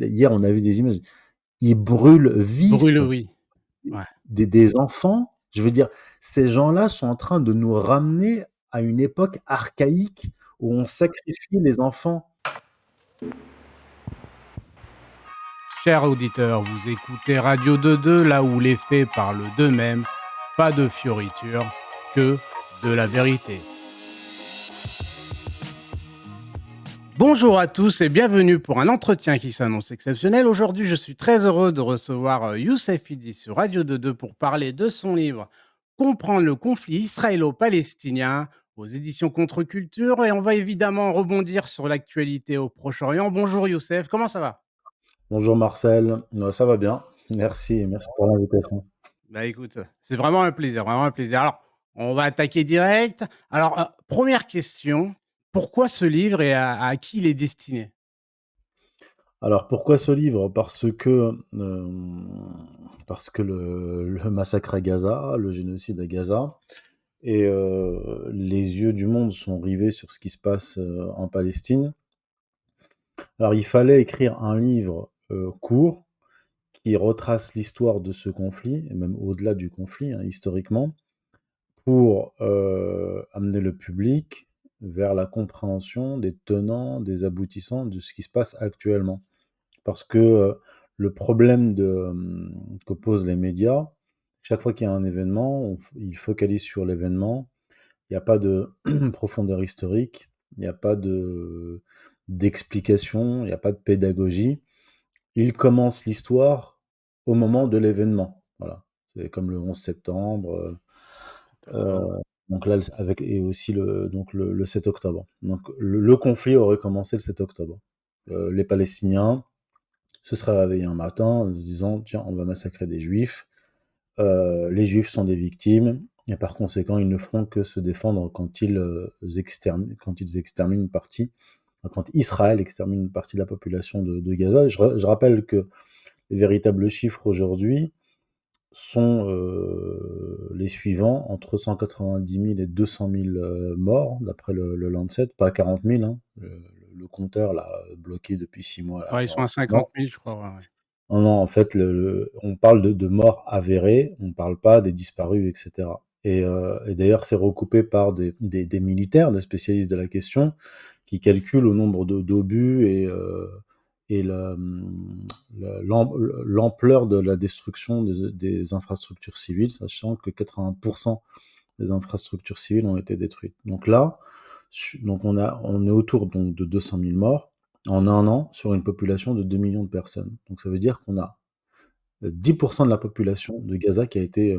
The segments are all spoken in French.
Hier, on a vu des images. Ils brûlent Brûle, vifs oui. Ouais. des enfants. Je veux dire, ces gens-là sont en train de nous ramener à une époque archaïque où on sacrifie les enfants. Chers auditeurs, vous écoutez Radio 22, là où les faits parlent d'eux-mêmes, pas de fioritures, que de la vérité. Bonjour à tous et bienvenue pour un entretien qui s'annonce exceptionnel. Aujourd'hui, je suis très heureux de recevoir Youssef Idi sur Radio 22 pour parler de son livre Comprendre le conflit israélo-palestinien aux éditions Contre-Culture. Et on va évidemment rebondir sur l'actualité au Proche-Orient. Bonjour Youssef, comment ça va? Bonjour Marcel, ça va bien. Merci, merci pour l'invitation. Bah écoute, c'est vraiment un plaisir, vraiment un plaisir. Alors, on va attaquer direct. Alors, première question, pourquoi ce livre et à qui il est destiné? Alors pourquoi ce livre? Parce que le massacre à Gaza, le génocide à Gaza et les yeux du monde sont rivés sur ce qui se passe, en Palestine. Alors il fallait écrire un livre, court qui retrace l'histoire de ce conflit et même au-delà du conflit, hein, historiquement, pour, amener le public vers la compréhension des tenants, des aboutissants de ce qui se passe actuellement. Parce que, le problème que posent les médias, chaque fois qu'il y a un événement, ils focalisent sur l'événement. Il y a pas de profondeur historique, il y a pas d'explication, il y a pas de pédagogie. Ils commencent l'histoire au moment de l'événement. Voilà. C'est comme le 11 septembre, 7 octobre. donc là, avec et aussi le 7 octobre. Donc le conflit aurait commencé le 7 octobre. Les Palestiniens se seraient réveillés un matin en se disant: «Tiens, on va massacrer des juifs, les juifs sont des victimes et par conséquent, ils ne feront que se défendre quand ils exterminent une partie, enfin, quand Israël extermine une partie de la population de Gaza». Et je rappelle que les véritables chiffres aujourd'hui sont les suivants: entre 190 000 et 200 000 morts, d'après le Lancet, pas 40 000, hein, le compteur là, bloqué depuis 6 mois, là, Ouais, ils sont 40 à 000 morts. 50 000, je crois, ouais, ouais. Non, non, en fait, on parle de morts avérées, on parle pas des disparus, etc. Et d'ailleurs, c'est recoupé par des militaires, des spécialistes de la question, qui calculent le nombre d'obus et l'ampleur de la destruction des infrastructures civiles, sachant que 80% des infrastructures civiles ont été détruites. Donc là, donc on est autour donc de 200 000 morts en un an sur une population de 2 millions de personnes. Donc ça veut dire qu'on a 10% de la population de Gaza qui a été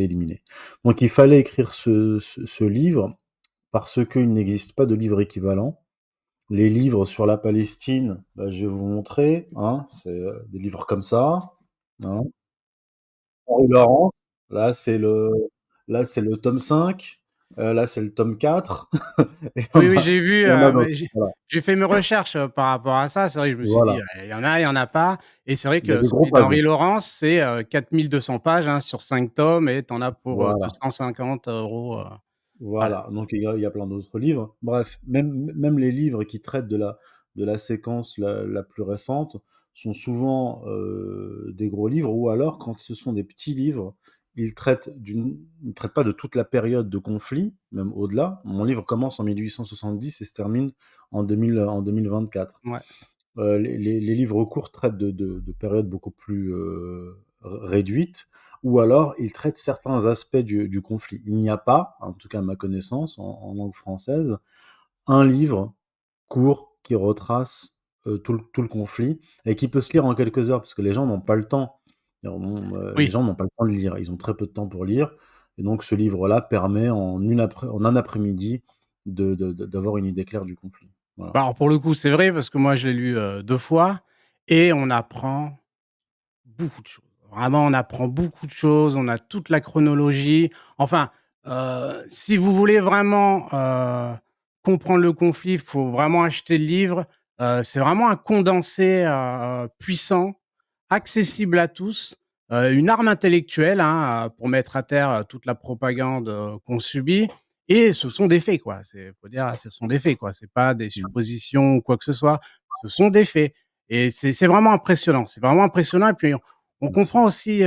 éliminée. Donc il fallait écrire ce livre parce qu'il n'existe pas de livre équivalent. Les livres sur la Palestine, bah, je vais vous montrer, hein, c'est des livres comme ça, hein. Henri Laurent, là c'est le, là c'est le tome 5, là c'est le tome 4, et Oui, oui, j'ai vu, il y en a d'autres. mais Voilà. j'ai fait mes recherches, par rapport à ça. C'est vrai que je me suis dit: Voilà. «Il y en a, il y en a pas» et c'est vrai Il y a que des gros celui pavés. d'Henri Laurence, c'est, 4 200 pages, hein, sur 5 tomes et tu en as pour, Voilà. 250 €, voilà. Voilà, donc il y a plein d'autres livres. Bref, même les livres qui traitent de la séquence la plus récente sont souvent, des gros livres, ou alors quand ce sont des petits livres, ils traitent pas de toute la période de conflit, même au-delà. Mon livre commence en 1870 et se termine en 2024. Ouais. Les livres courts traitent de périodes beaucoup plus réduites, ou alors ils traitent certains aspects du conflit. Il n'y a pas, en tout cas à ma connaissance, en langue française, un livre court qui retrace tout le conflit et qui peut se lire en quelques heures, parce que les gens n'ont pas le temps. Les Oui. gens n'ont pas le temps de lire, ils ont très peu de temps pour lire, et donc ce livre-là permet en un après-midi d'avoir une idée claire du conflit. Voilà. Bah, alors pour le coup, c'est vrai parce que moi je l'ai lu, 2 fois et on apprend beaucoup de choses. Vraiment, on apprend beaucoup de choses, on a toute la chronologie. Enfin, si vous voulez vraiment, comprendre le conflit, il faut vraiment acheter le livre. C'est vraiment un condensé, puissant, accessible à tous, une arme intellectuelle, hein, pour mettre à terre, toute la propagande, qu'on subit et ce sont des faits, quoi. C'est faut dire, ce sont des faits, quoi. C'est pas des suppositions ou quoi que ce soit, ce sont des faits et c'est vraiment impressionnant. C'est vraiment impressionnant et puis on Merci. comprend aussi,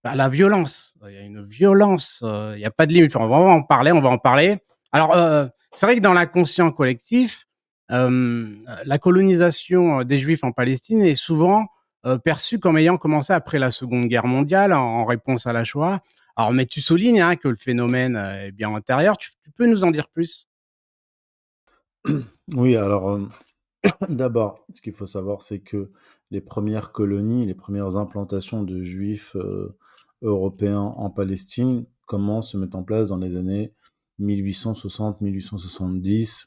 bah, la violence. Il y a une violence, il y a pas de limite. Enfin, on va vraiment en parler, on va en parler. Alors, c'est vrai que dans l'inconscient collectif, la colonisation, des Juifs en Palestine est souvent, perçue comme ayant commencé après la Seconde Guerre mondiale en réponse à la Shoah. Alors mais tu soulignes, hein, que le phénomène, est bien antérieur. Tu peux nous en dire plus? Oui, alors, d'abord, ce qu'il faut savoir, c'est que les premières colonies, les premières implantations de juifs, européens en Palestine commencent, se mettent en place dans les années 1860-1870.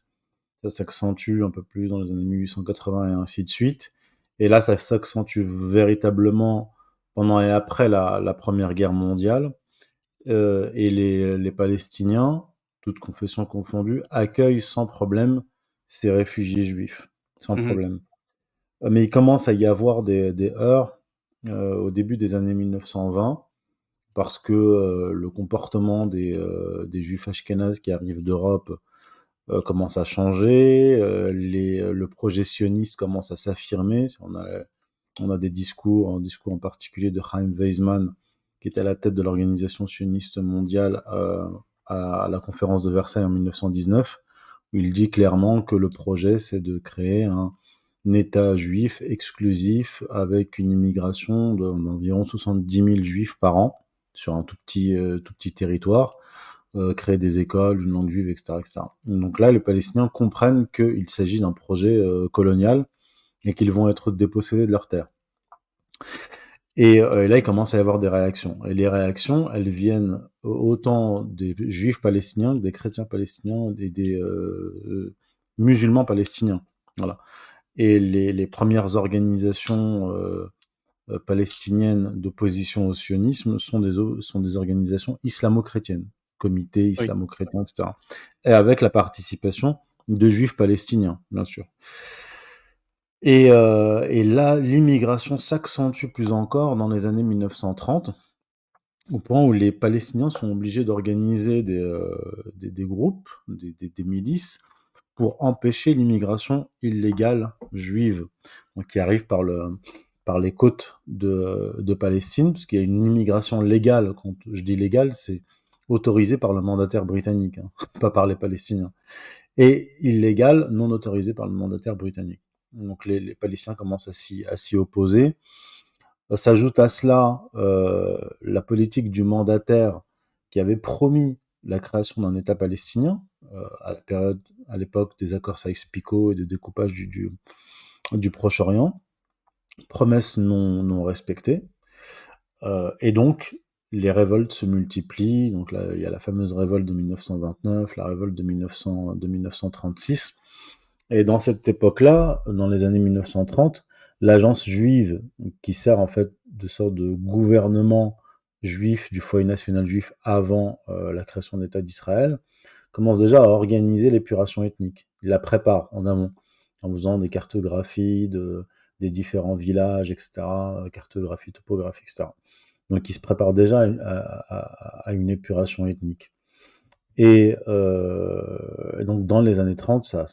Ça s'accentue un peu plus dans les années 1880 et ainsi de suite. Et là, ça s'accentue véritablement pendant et après la Première Guerre mondiale. Et les Palestiniens, toutes confessions confondues, accueillent sans problème ces réfugiés juifs, sans Mmh mh. problème. Mais il commence à y avoir des heurts au début des années 1920 parce que le comportement des juifs ashkénazes qui arrivent d'Europe commence à changer, le projet sioniste commence à s'affirmer. On a des discours, un discours en particulier de Chaim Weizmann, qui était à la tête de l'organisation sioniste mondiale à la conférence de Versailles en 1919, où il dit clairement que le projet, c'est de créer un État juif exclusif avec une immigration d'environ 70 000 juifs par an sur un tout petit territoire, créer des écoles, une langue juive, etc., etc. Donc là, les Palestiniens comprennent qu'il s'agit d'un projet colonial et qu'ils vont être dépossédés de leurs terres. Et là, il commence à y avoir des réactions. Et les réactions, elles viennent autant des juifs palestiniens que des chrétiens palestiniens et des musulmans palestiniens. Voilà. Et les premières organisations palestiniennes d'opposition au sionisme sont des organisations islamo-chrétiennes, comités Oui. islamo-chrétiens, etc. Et avec la participation de juifs palestiniens, bien sûr. Et là, l'immigration s'accentue plus encore dans les années 1930, au point où les Palestiniens sont obligés d'organiser des groupes, des milices, pour empêcher l'immigration illégale juive, donc qui arrive par les côtes de Palestine, parce qu'il y a une immigration légale. Quand je dis légale, c'est autorisé par le mandataire britannique, hein, pas par les Palestiniens, et illégale, non autorisée par le mandataire britannique. Donc les Palestiniens commencent à s'y opposer. S'ajoute à cela la politique du mandataire qui avait promis la création d'un État palestinien à l'époque des accords Sykes-Picot et de découpage du Proche-Orient, promesses non respectées. Et donc, les révoltes se multiplient. Donc là, il y a la fameuse révolte de 1929, la révolte de 1936. Et dans cette époque-là, dans les années 1930, l'agence juive, qui sert en fait de sorte de gouvernement juif du foyer national juif avant la création de l'État d'Israël, commence déjà à organiser l'épuration ethnique. Il la prépare en amont, en faisant des cartographies des différents villages, etc., cartographie topographique, etc. Donc il se prépare déjà à une épuration ethnique. Et donc dans les années 30, ça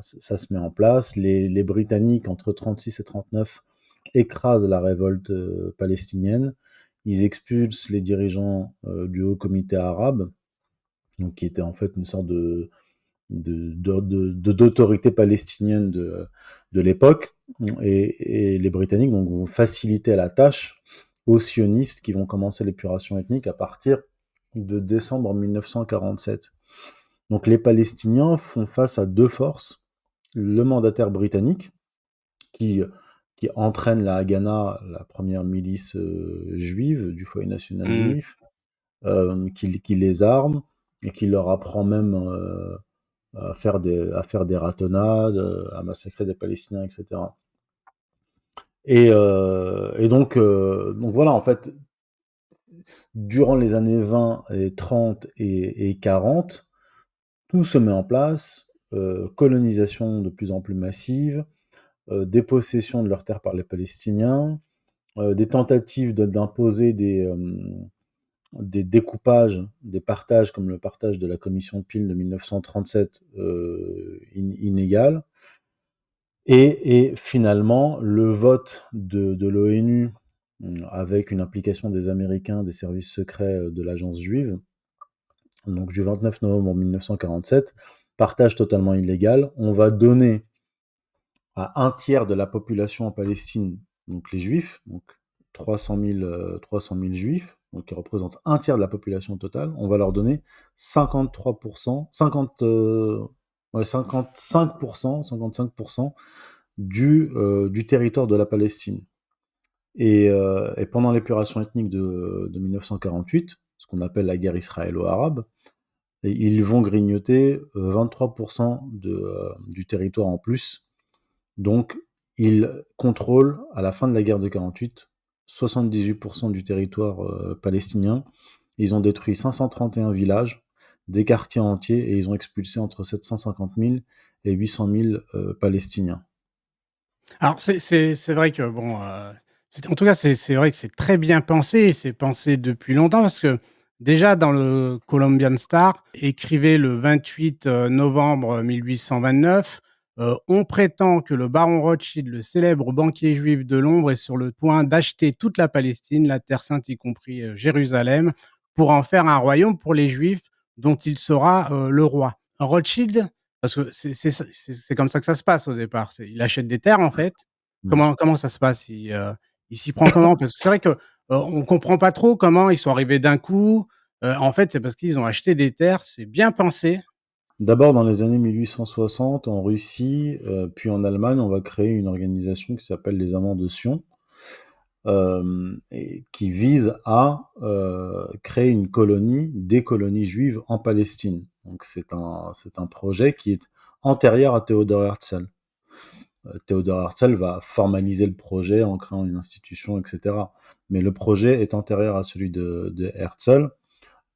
se met en place. Les Britanniques, entre 36 et 39, écrasent la révolte palestinienne. Ils expulsent les dirigeants du Haut Comité arabe, donc qui était en fait une sorte d'autorité palestinienne de l'époque. Et les Britanniques donc, vont faciliter la tâche aux sionistes qui vont commencer l'épuration ethnique à partir de décembre 1947. Donc les Palestiniens font face à deux forces. Le mandataire britannique, qui, qui entraîne la Haganah, la première milice juive du foyer national Mmh. juif, qui les arme et qui leur apprend même à faire des ratonnades, à massacrer des Palestiniens, etc. Donc voilà, en fait, durant les années 20 et 30 et 40, tout se met en place, colonisation de plus en plus massive, dépossession de leurs terres par les Palestiniens, des tentatives d'imposer des découpages, des partages comme le partage de la commission de Peel de 1937 inégal. Et finalement, le vote de l'ONU, avec une implication des Américains, des services secrets de l'agence juive, donc du 29 novembre 1947, partage totalement illégal. On va donner à un tiers de la population en Palestine, donc les juifs, donc 300 000 juifs, donc qui représentent un tiers de la population totale, on va leur donner 53%, 55% du territoire de la Palestine. Et pendant l'épuration ethnique de 1948, ce qu'on appelle la guerre israélo-arabe, ils vont grignoter 23% du territoire en plus. Donc, ils contrôlent, à la fin de la guerre de 48, 78% du territoire palestinien. Ils ont détruit 531 villages, des quartiers entiers, et ils ont expulsé entre 750 000 et 800 000 Palestiniens. Alors c'est vrai que bon, c'est en tout cas, c'est vrai que c'est très bien pensé et c'est pensé depuis longtemps parce que déjà dans le Columbian Star, écrivait le 28 novembre 1829, «On prétend que le baron Rothschild, le célèbre banquier juif de Londres, est sur le point d'acheter toute la Palestine, la Terre sainte y compris, Jérusalem, pour en faire un royaume pour les Juifs dont il sera, le roi». Rothschild, parce que c'est comme ça que ça se passe au départ. Il achète des terres, en fait. Mm. Comment ça se passe? Il s'y prend comment? Parce que c'est vrai que, on comprend pas trop comment ils sont arrivés d'un coup. En fait, c'est parce qu'ils ont acheté des terres, c'est bien pensé. D'abord, dans les années 1860, en Russie, puis en Allemagne, on va créer une organisation qui s'appelle les Amants de Sion, et qui vise à créer une colonie, des colonies juives en Palestine. Donc c'est un projet qui est antérieur à Theodor Herzl. Theodor Herzl va formaliser le projet en créant une institution, etc. Mais le projet est antérieur à celui de Herzl.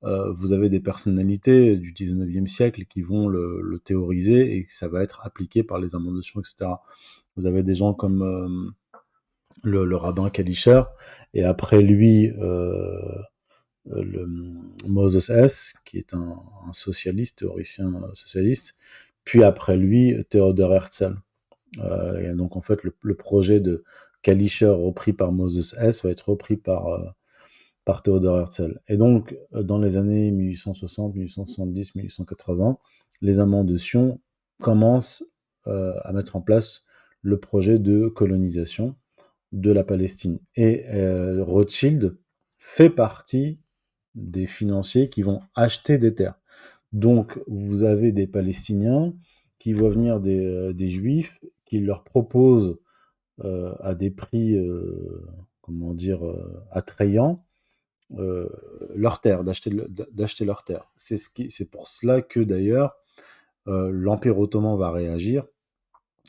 Vous avez des personnalités du 19e siècle qui vont le théoriser et que ça va être appliqué par les amants de Sion, etc. Vous avez des gens comme le rabbin Kalischer, et après lui, le Moses Hess, qui est un socialiste, théoricien socialiste, puis après lui, Theodor Herzl. Et donc en fait, le projet de Kalischer repris par Moses Hess va être repris par Theodor Herzl. Et donc, dans les années 1860, 1870, 1880, les Amants de Sion commencent à mettre en place le projet de colonisation de la Palestine. Et Rothschild fait partie des financiers qui vont acheter des terres. Donc, vous avez des Palestiniens qui voient venir des Juifs, qui leur proposent à des prix, comment dire, attrayants, euh, leurs terres, d'acheter leurs terres. C'est pour cela que d'ailleurs l'Empire ottoman va réagir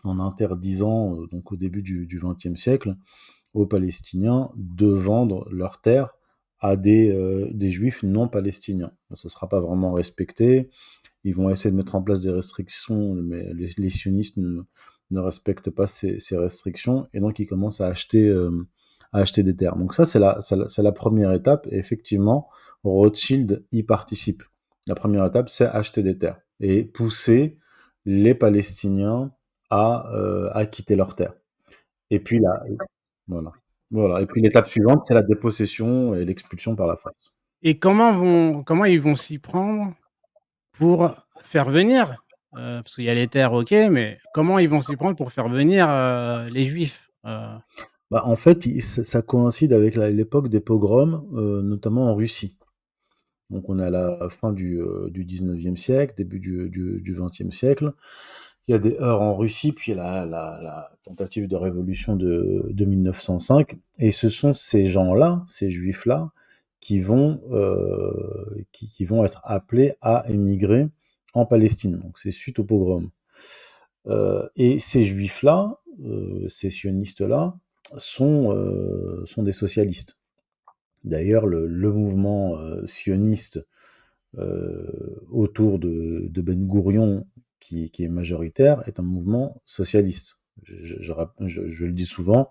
en interdisant, donc au début du XXe siècle, aux Palestiniens de vendre leurs terres à des Juifs non palestiniens. Ce ne sera pas vraiment respecté. Ils vont essayer de mettre en place des restrictions, mais les sionistes ne respectent pas ces restrictions, et donc ils commencent à acheter des terres. Donc ça, c'est la première étape, et effectivement, Rothschild y participe. La première étape, c'est acheter des terres et pousser les Palestiniens à quitter leurs terres. Et puis là, voilà. Voilà. Et puis l'étape suivante, c'est la dépossession et l'expulsion par la force. Et comment ils vont s'y prendre pour faire venir, parce qu'il y a les terres, OK, mais comment ils vont s'y prendre pour faire venir, les Juifs? Bah, en fait, ça coïncide avec l'époque des pogroms, notamment en Russie. Donc on est à la fin du 19e siècle, début du 20e siècle. Il y a des heurts en Russie, puis la tentative de révolution de 1905. Et ce sont ces gens-là, ces juifs-là, qui vont être appelés à émigrer en Palestine. Donc c'est suite au pogrom. Et ces juifs-là, ces sionistes-là, sont des socialistes. D'ailleurs, le mouvement sioniste autour de Ben Gourion, qui est majoritaire, est un mouvement socialiste. Je le dis souvent,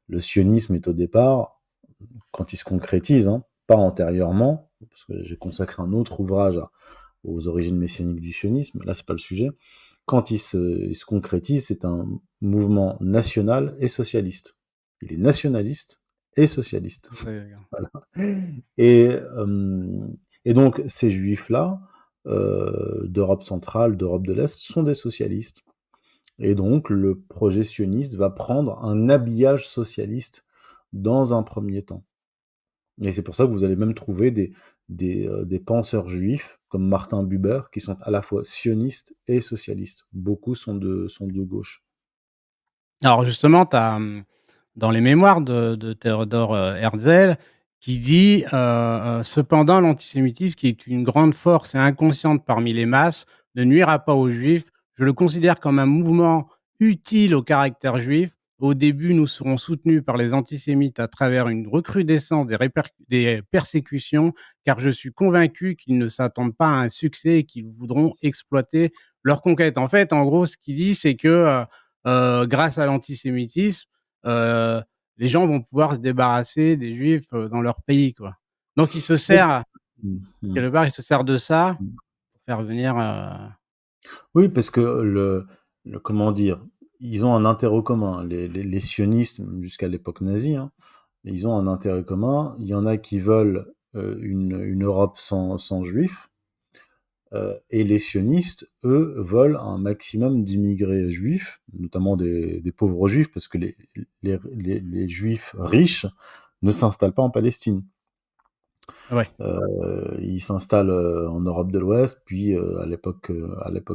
le sionisme est au départ, quand il se concrétise, hein, pas antérieurement, parce que j'ai consacré un autre ouvrage aux origines messianiques du sionisme, là c'est pas le sujet, quand il se concrétise, c'est un mouvement national et socialiste. Il est nationaliste et socialiste. Voilà. Et, et donc, ces juifs-là, d'Europe centrale, d'Europe de l'Est, sont des socialistes. Et donc, le projet sioniste va prendre un habillage socialiste dans un premier temps. Et c'est pour ça que vous allez même trouver des penseurs juifs comme Martin Buber qui sont à la fois sionistes et socialistes. Beaucoup sont de gauche. Alors justement, tu as, dans les mémoires de Théodore, Herzl qui dit, «Cependant l'antisémitisme qui est une grande force et inconsciente parmi les masses, ne nuira pas aux juifs. Je le considère comme un mouvement utile au caractère juif. Au début, nous serons soutenus par les antisémites à travers une recrudescence des persécutions, car je suis convaincu qu'ils ne s'attendent pas à un succès et qu'ils voudront exploiter leur conquête». En fait, en gros, ce qu'il dit, c'est que, grâce à l'antisémitisme, heu, les gens vont pouvoir se débarrasser des juifs, dans leur pays, quoi. Donc il se Oui. sert Mmh, mmh, quelque part, il se sert de ça mmh. pour faire venir, Oui, parce que comment dire? Ils ont un intérêt commun. Les sionistes, jusqu'à l'époque nazie, hein, ils ont un intérêt commun. Il y en a qui veulent, une Europe sans juifs, et les sionistes, eux, veulent un maximum d'immigrés juifs, notamment des pauvres juifs, parce que les juifs riches ne s'installent pas en Palestine. ouais. Ils s'installent, en Europe de l'Ouest, puis, à l'époque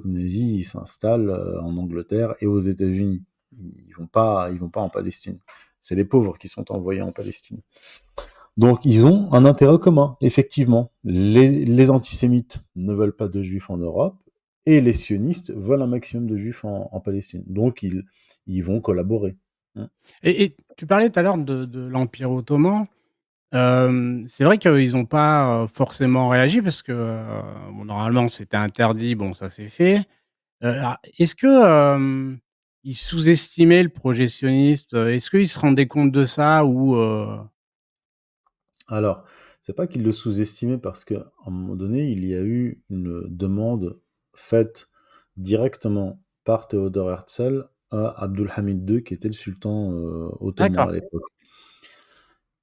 nazie, ils s'installent, en Angleterre et aux États-Unis. Ils vont pas en Palestine. C'est les pauvres qui sont envoyés en Palestine. Donc ils ont un intérêt commun, effectivement. Les antisémites ne veulent pas de juifs en Europe et les sionistes veulent un maximum de juifs en Palestine. Donc ils vont collaborer. Mmh. Et tu parlais tout à l'heure de l'Empire ottoman. C'est vrai qu'ils ont pas, forcément réagi parce que, bon, normalement, c'était interdit, bon, ça s'est fait. Est-ce que, ils sous-estimaient le projet sioniste? Est-ce qu'ils se rendaient compte de ça ou Alors, c'est pas qu'ils le sous-estimaient parce qu'à un moment donné, il y a eu une demande faite directement par Théodore Herzl à Abdülhamid II, qui était le sultan, ottoman D'accord, à l'époque.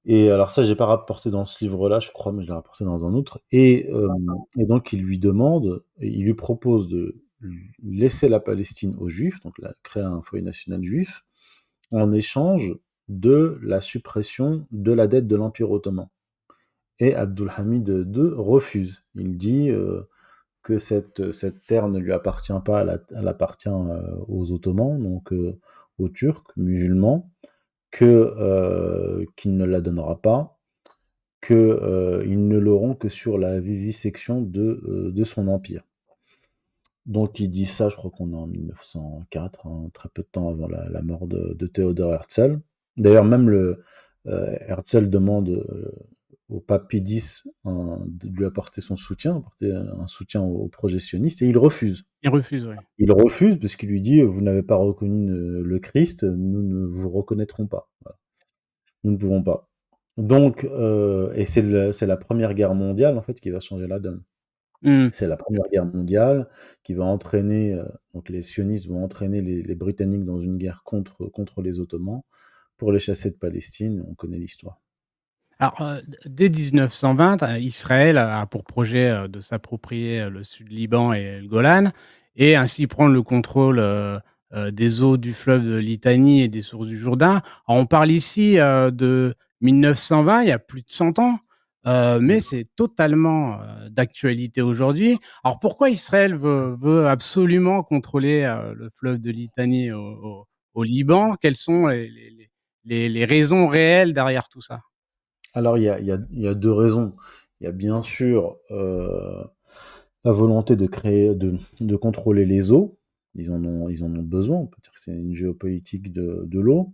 Et alors ça, j'ai pas rapporté dans ce livre-là, je crois, mais je l'ai rapporté dans un autre. Et donc il lui demande, et il lui propose de laisser la Palestine aux Juifs, donc créer un foyer national juif, en échange de la suppression de la dette de l'Empire ottoman. Et Abdülhamid II refuse. Il dit que cette terre ne lui appartient pas, elle appartient aux Ottomans, donc aux Turcs musulmans, qu'il ne la donnera pas, qu'ils ne l'auront que sur la vivisection de son empire. Donc il dit ça, je crois qu'on est en 1904, hein, très peu de temps avant la mort de Théodore Herzl. D'ailleurs, même Herzl demande au pape Pie X de lui apporter son soutien, apporter un soutien au projet sioniste, et il refuse. ils refusent, oui. Il refuse parce qu'il lui dit: «Vous n'avez pas reconnu le Christ, nous ne vous reconnaîtrons pas. Voilà. Nous ne pouvons pas». Donc, et c'est la Première Guerre mondiale, en fait, qui va changer la donne. Mmh. C'est la Première Guerre mondiale qui va entraîner, donc les sionistes vont entraîner les Britanniques dans une guerre contre les Ottomans pour les chasser de Palestine. On connaît l'histoire. Alors, dès 1920, Israël a pour projet, de s'approprier, le sud Liban et le Golan et ainsi prendre le contrôle, des eaux du fleuve de Litanie et des sources du Jourdain. Alors on parle ici, de 1920, il y a plus de 100 ans, mais Mmh. c'est totalement, d'actualité aujourd'hui. Alors pourquoi Israël veut absolument contrôler, le fleuve de Litanie au Liban? Quelles sont les raisons réelles derrière tout ça? Alors il y a 2 raisons. Il y a bien sûr, la volonté de créer de contrôler les eaux. Ils en ont besoin. On peut dire que c'est une géopolitique de l'eau.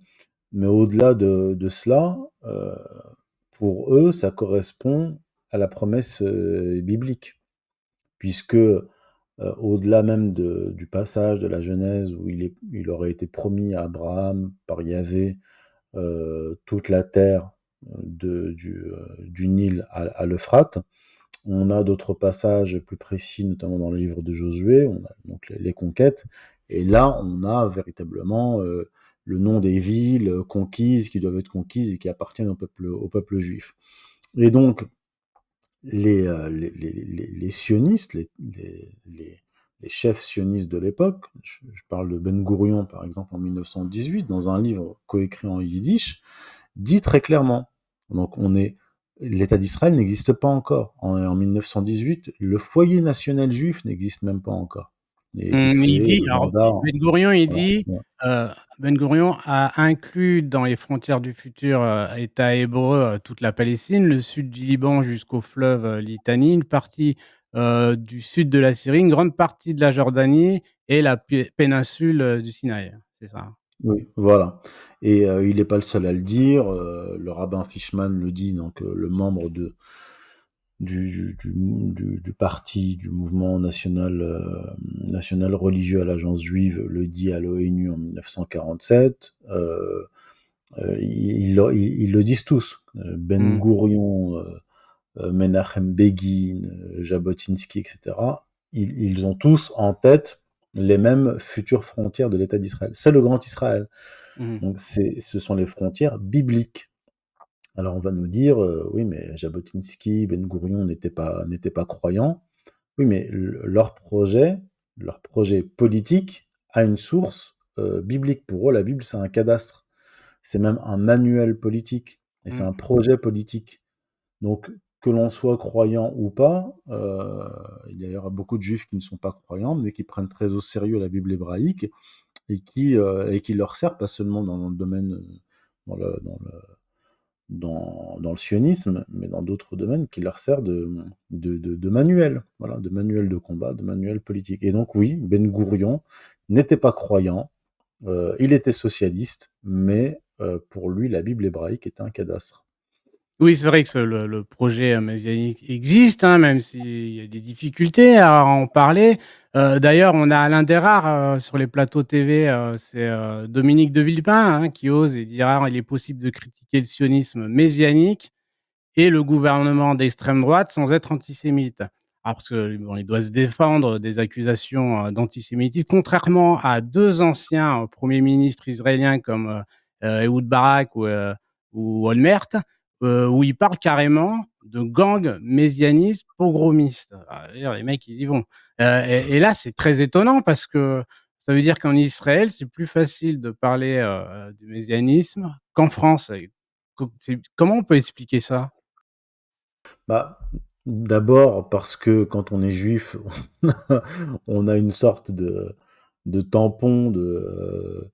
Mais au-delà de cela, pour eux, ça correspond à la promesse, biblique. Puisque, au-delà même du passage de la Genèse où il aurait été promis à Abraham par Yahvé, toute la terre, du Nil à l'Euphrate, On a d'autres passages plus précis, notamment dans le livre de Josué, on a donc les conquêtes, et là, on a véritablement le nom des villes conquises, qui doivent être conquises et qui appartiennent au peuple juif. Et donc, les sionistes, les chefs sionistes de l'époque, je parle de Ben Gourion par exemple en 1918, dans un livre coécrit en yiddish, dit très clairement, donc l'État d'Israël n'existe pas encore. En 1918, le foyer national juif n'existe même pas encore. Il a été Il créé dit au alors mandat. Ben Gourion, il Voilà, dit, voilà. heu, Ben Gourion a inclus dans les frontières du futur, État hébreu, toute la Palestine, le sud du Liban jusqu'au fleuve, Litanie, une partie, du sud de la Syrie, une grande partie de la Jordanie et la péninsule, du Sinaï. C'est ça? Oui, voilà. Et il n'est pas le seul à le dire. Le rabbin Fishman le dit, donc le membre du parti, du mouvement national religieux à l'Agence juive, le dit à l'ONU en 1947. Ils le disent tous. Ben Mmh. Gourion, Menachem Begin, Jabotinsky, etc. Ils ont tous en tête les mêmes futures frontières de l'État d'Israël. C'est le Grand Israël. Mmh. Donc ce sont les frontières bibliques. Alors on va nous dire, oui, mais Jabotinsky, Ben Gourion n'étaient pas croyants. Oui, mais leur projet politique a une source biblique. Pour eux, la Bible, c'est un cadastre. C'est même un manuel politique. Et c'est un Mmh. projet politique. Donc, que l'on soit croyant ou pas, il y a beaucoup de juifs qui ne sont pas croyants, mais qui prennent très au sérieux la Bible hébraïque et qui leur sert pas seulement dans le domaine, dans le sionisme, mais dans d'autres domaines, qui leur sert de manuel, voilà, de manuel de combat, de manuel politique. Et donc oui, Ben Gourion n'était pas croyant, il était socialiste, mais pour lui, la Bible hébraïque était un cadastre. Oui, c'est vrai que le projet, messianique existe, hein, même s'il y a des difficultés à en parler. D'ailleurs, on a l'un des rares, sur les plateaux TV, c'est, Dominique de Villepin, hein, qui ose et dira: «Il est possible de critiquer le sionisme messianique et le gouvernement d'extrême droite sans être antisémite». Alors parce que bon, il doit se défendre des accusations, d'antisémitisme, contrairement à 2 anciens, premiers ministres israéliens comme, Ehud Barak ou Olmert, où il parle carrément de gangs messianistes pogromistes. Ah, je veux dire les mecs ils y vont. Et là c'est très étonnant parce que ça veut dire qu'en Israël, c'est plus facile de parler, du messianisme qu'en France. Et comment on peut expliquer ça? Bah, d'abord parce que quand on est juif, on a une sorte de tampon de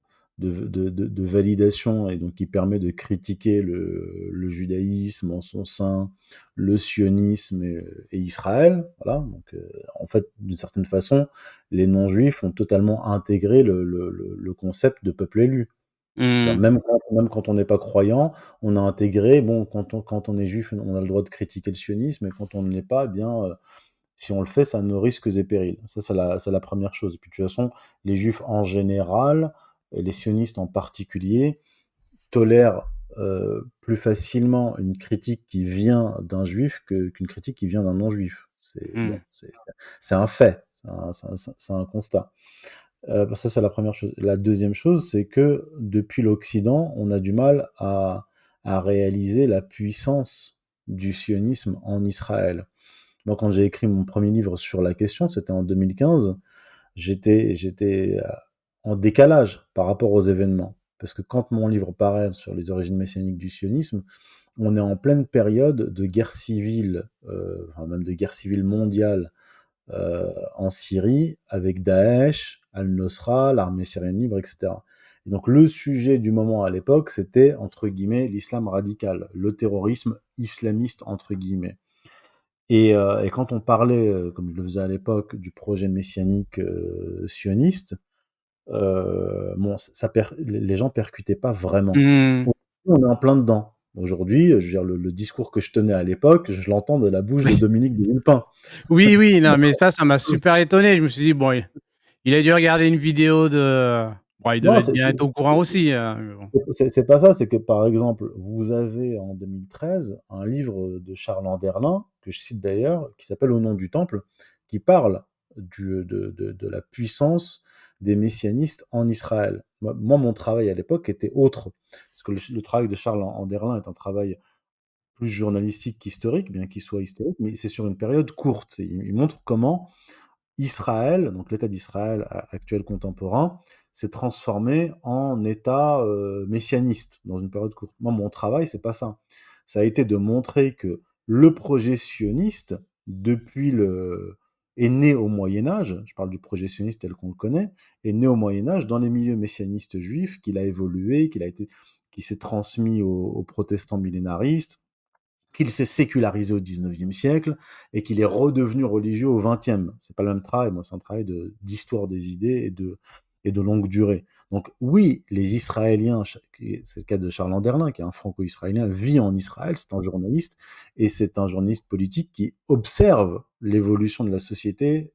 validation, et donc qui permet de critiquer le judaïsme en son sein, le sionisme et Israël. Voilà, donc en fait, d'une certaine façon, les non-juifs ont totalement intégré le concept de peuple élu. C'est-à-dire Mmh. même quand on n'est pas croyant, on a intégré, bon, quand on est juif, on a le droit de critiquer le sionisme, et quand on ne l'est pas, eh bien, si on le fait, ça a nos risques et périls. Ça, c'est la première chose. Et puis, de toute façon, les juifs en général, et les sionistes en particulier, tolèrent plus facilement une critique qui vient d'un juif qu'une critique qui vient d'un non-juif. C'est bon, Mmh. c'est un fait, c'est un constat. Ça, c'est la première chose. La deuxième chose, c'est que depuis l'Occident, on a du mal à réaliser la puissance du sionisme en Israël. Moi, quand j'ai écrit mon premier livre sur la question, c'était en 2015, j'étais en décalage par rapport aux événements. Parce que quand mon livre paraît sur les origines messianiques du sionisme, on est en pleine période de guerre civile, enfin même de guerre civile mondiale, en Syrie avec Daesh, Al-Nosra, l'armée syrienne libre, etc. Et donc le sujet du moment à l'époque, c'était entre guillemets l'islam radical, le terrorisme islamiste entre guillemets. Et quand on parlait, comme je le faisais à l'époque, du projet messianique sioniste, bon, les gens percutaient pas vraiment. Mmh. On est en plein dedans. Aujourd'hui, je veux dire, le discours que je tenais à l'époque, je l'entends de la bouche de Dominique de Villepin. Oui, oui, non, mais ça m'a super étonné. Je me suis dit: «Bon, il a dû regarder une vidéo de». Bon, il Non, devait être bien être au courant aussi, mais bon. c'est pas ça, c'est que par exemple, vous avez en 2013 un livre de Charles Anderlin que je cite d'ailleurs, qui s'appelle Au nom du temple, qui parle de la puissance des messianistes en Israël. Moi, mon travail à l'époque était autre, parce que le travail de Charles Anderlin est un travail plus journalistique qu'historique, bien qu'il soit historique, mais c'est sur une période courte. Il montre comment Israël, donc l'État d'Israël actuel contemporain, s'est transformé en État messianiste dans une période courte. Moi, mon travail, c'est pas ça. Ça a été de montrer que le projet sioniste, depuis le est né au Moyen Âge, je parle du projet sioniste tel qu'on le connaît, est né au Moyen Âge dans les milieux messianistes juifs, qu'il a évolué, qui s'est transmis aux protestants millénaristes, qu'il s'est sécularisé au 19e siècle et qu'il est redevenu religieux au 20e. C'est pas le même travail, moi c'est un travail d'histoire des idées et de longue durée. Donc oui, les Israéliens, c'est le cas de Charles Anderlin, qui est un franco-israélien, vit en Israël, c'est un journaliste, et c'est un journaliste politique qui observe l'évolution de la société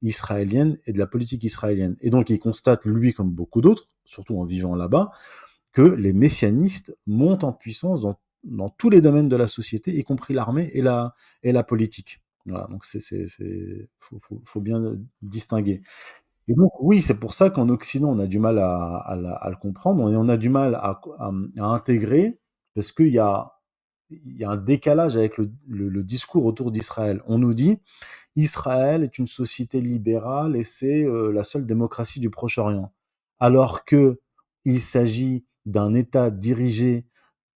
israélienne et de la politique israélienne. Et donc il constate, lui comme beaucoup d'autres, surtout en vivant là-bas, que les messianistes montent en puissance dans tous les domaines de la société, y compris l'armée et la politique. Voilà, donc faut bien distinguer. Et donc oui, c'est pour ça qu'en Occident, on a du mal à le comprendre, et on a du mal à intégrer, parce il y a un décalage avec le discours autour d'Israël. On nous dit, Israël est une société libérale et c'est la seule démocratie du Proche-Orient. Alors que il s'agit d'un État dirigé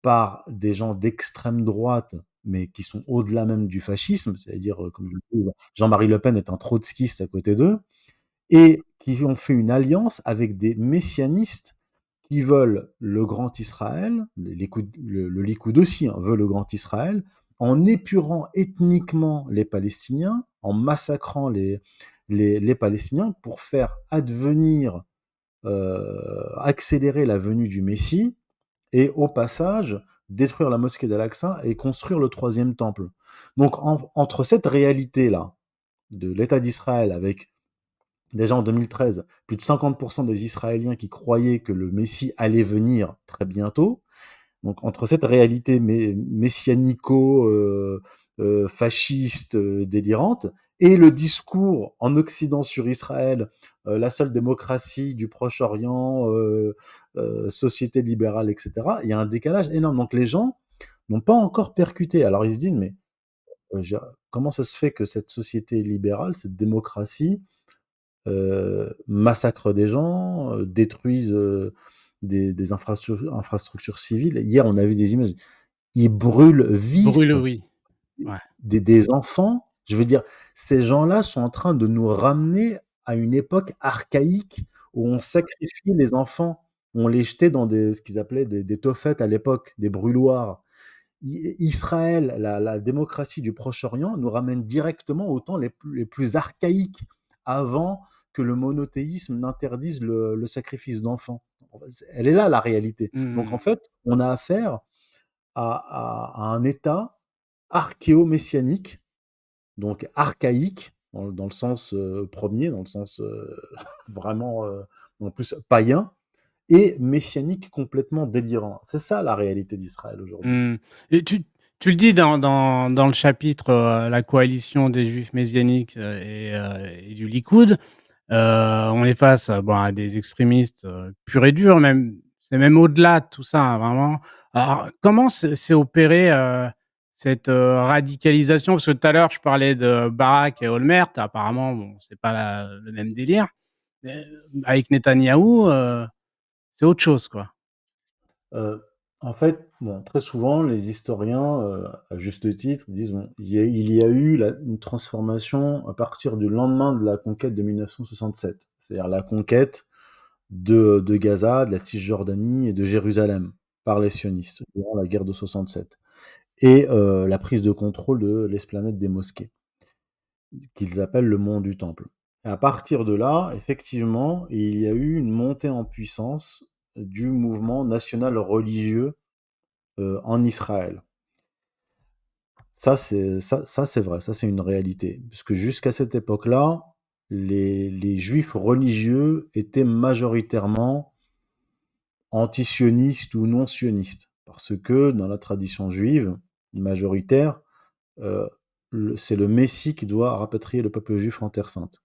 par des gens d'extrême droite, mais qui sont au-delà même du fascisme, c'est-à-dire, comme je le dis, Jean-Marie Le Pen est un trotskiste à côté d'eux, et qui ont fait une alliance avec des messianistes qui veulent le grand Israël, le Likoud aussi veut le grand Israël, en épurant ethniquement les Palestiniens, en massacrant les Palestiniens pour faire advenir, accélérer la venue du Messie et au passage détruire la mosquée d'Al-Aqsa et construire le troisième temple. Donc entre cette réalité-là de l'État d'Israël avec déjà en 2013, plus de 50% des Israéliens qui croyaient que le Messie allait venir très bientôt. Donc entre cette réalité messianico, fasciste, délirante, et le discours en Occident sur Israël, la seule démocratie du Proche-Orient, société libérale, etc., il y a un décalage énorme. Donc les gens n'ont pas encore percuté. Alors ils se disent, mais comment ça se fait que cette société libérale, cette démocratie, massacrent des gens, détruisent des infrastructures civiles. Hier, on a vu des images. Ils brûlent vifs Brûle, oui. Ouais. des enfants. Je veux dire, ces gens-là sont en train de nous ramener à une époque archaïque où on sacrifiait les enfants. On les jetait dans ce qu'ils appelaient des tophetes à l'époque, des brûloirs. Israël, la démocratie du Proche-Orient, nous ramène directement aux temps les plus archaïques, avant que le monothéisme n'interdise le sacrifice d'enfants. Elle est là la réalité. Donc en Mmh. fait, on a affaire à un État archéo-messianique, donc archaïque, dans le sens premier, dans le sens vraiment en plus païen, et messianique complètement délirant. C'est ça la réalité d'Israël aujourd'hui. Mmh. Et tu le dis dans le chapitre, la coalition des juifs messianiques, et du Likoud, on est face, bon, à des extrémistes, purs et durs même. C'est même au-delà de tout ça, hein, vraiment. Alors comment s'est opérée, cette, radicalisation? Parce que tout à l'heure je parlais de Barak et Olmert, apparemment bon, c'est pas le même délire. Mais, avec Netanyahou, c'est autre chose, quoi. Heu, En fait, bon, très souvent, les historiens, à juste titre, disent bon, il y a eu une transformation à partir du lendemain de la conquête de 1967. C'est-à-dire la conquête de Gaza, de la Cisjordanie et de Jérusalem par les sionistes durant la guerre de 67, et la prise de contrôle de l'esplanade des mosquées, qu'ils appellent le mont du Temple. Et à partir de là, effectivement, il y a eu une montée en puissance du mouvement national religieux en Israël. Ça, c'est vrai, ça c'est une réalité. Puisque jusqu'à cette époque-là, les juifs religieux étaient majoritairement anti-sionistes ou non sionistes. Parce que dans la tradition juive majoritaire, c'est le Messie qui doit rapatrier le peuple juif en Terre Sainte.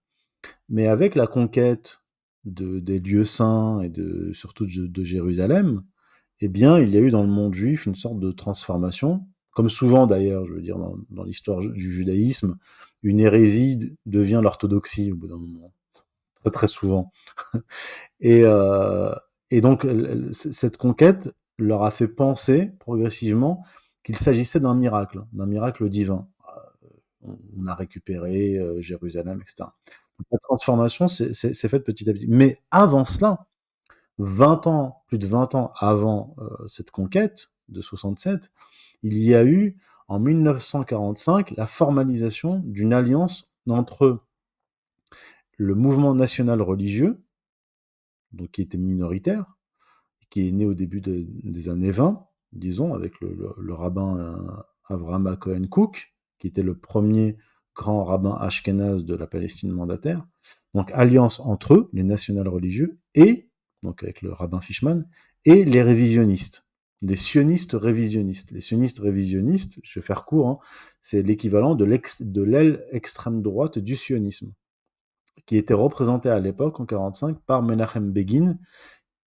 Mais avec la conquête des lieux saints et surtout de Jérusalem, eh bien, il y a eu dans le monde juif une sorte de transformation, comme souvent d'ailleurs, je veux dire, dans l'histoire du judaïsme, une hérésie devient l'orthodoxie au bout d'un moment, très très souvent. Et, euh, et donc, cette conquête leur a fait penser progressivement qu'il s'agissait d'un miracle divin. On a récupéré Jérusalem, etc. Donc, la transformation s'est faite petit à petit. Mais avant cela, 20 ans, plus de 20 ans avant cette conquête de 67, il y a eu en 1945 la formalisation d'une alliance entre le mouvement national religieux, donc qui était minoritaire, qui est né au début des années 20, disons, avec le rabbin Avraham Cohen Cook, qui était le premier grand rabbin ashkénaze de la Palestine mandataire. Donc, alliance entre eux, les nationales religieux, et, donc avec le rabbin Fishman, et les révisionnistes, les sionistes révisionnistes. Les sionistes révisionnistes, je vais faire court, hein, c'est l'équivalent de l'aile extrême droite du sionisme, qui était représentée à l'époque, en 1945, par Menachem Begin,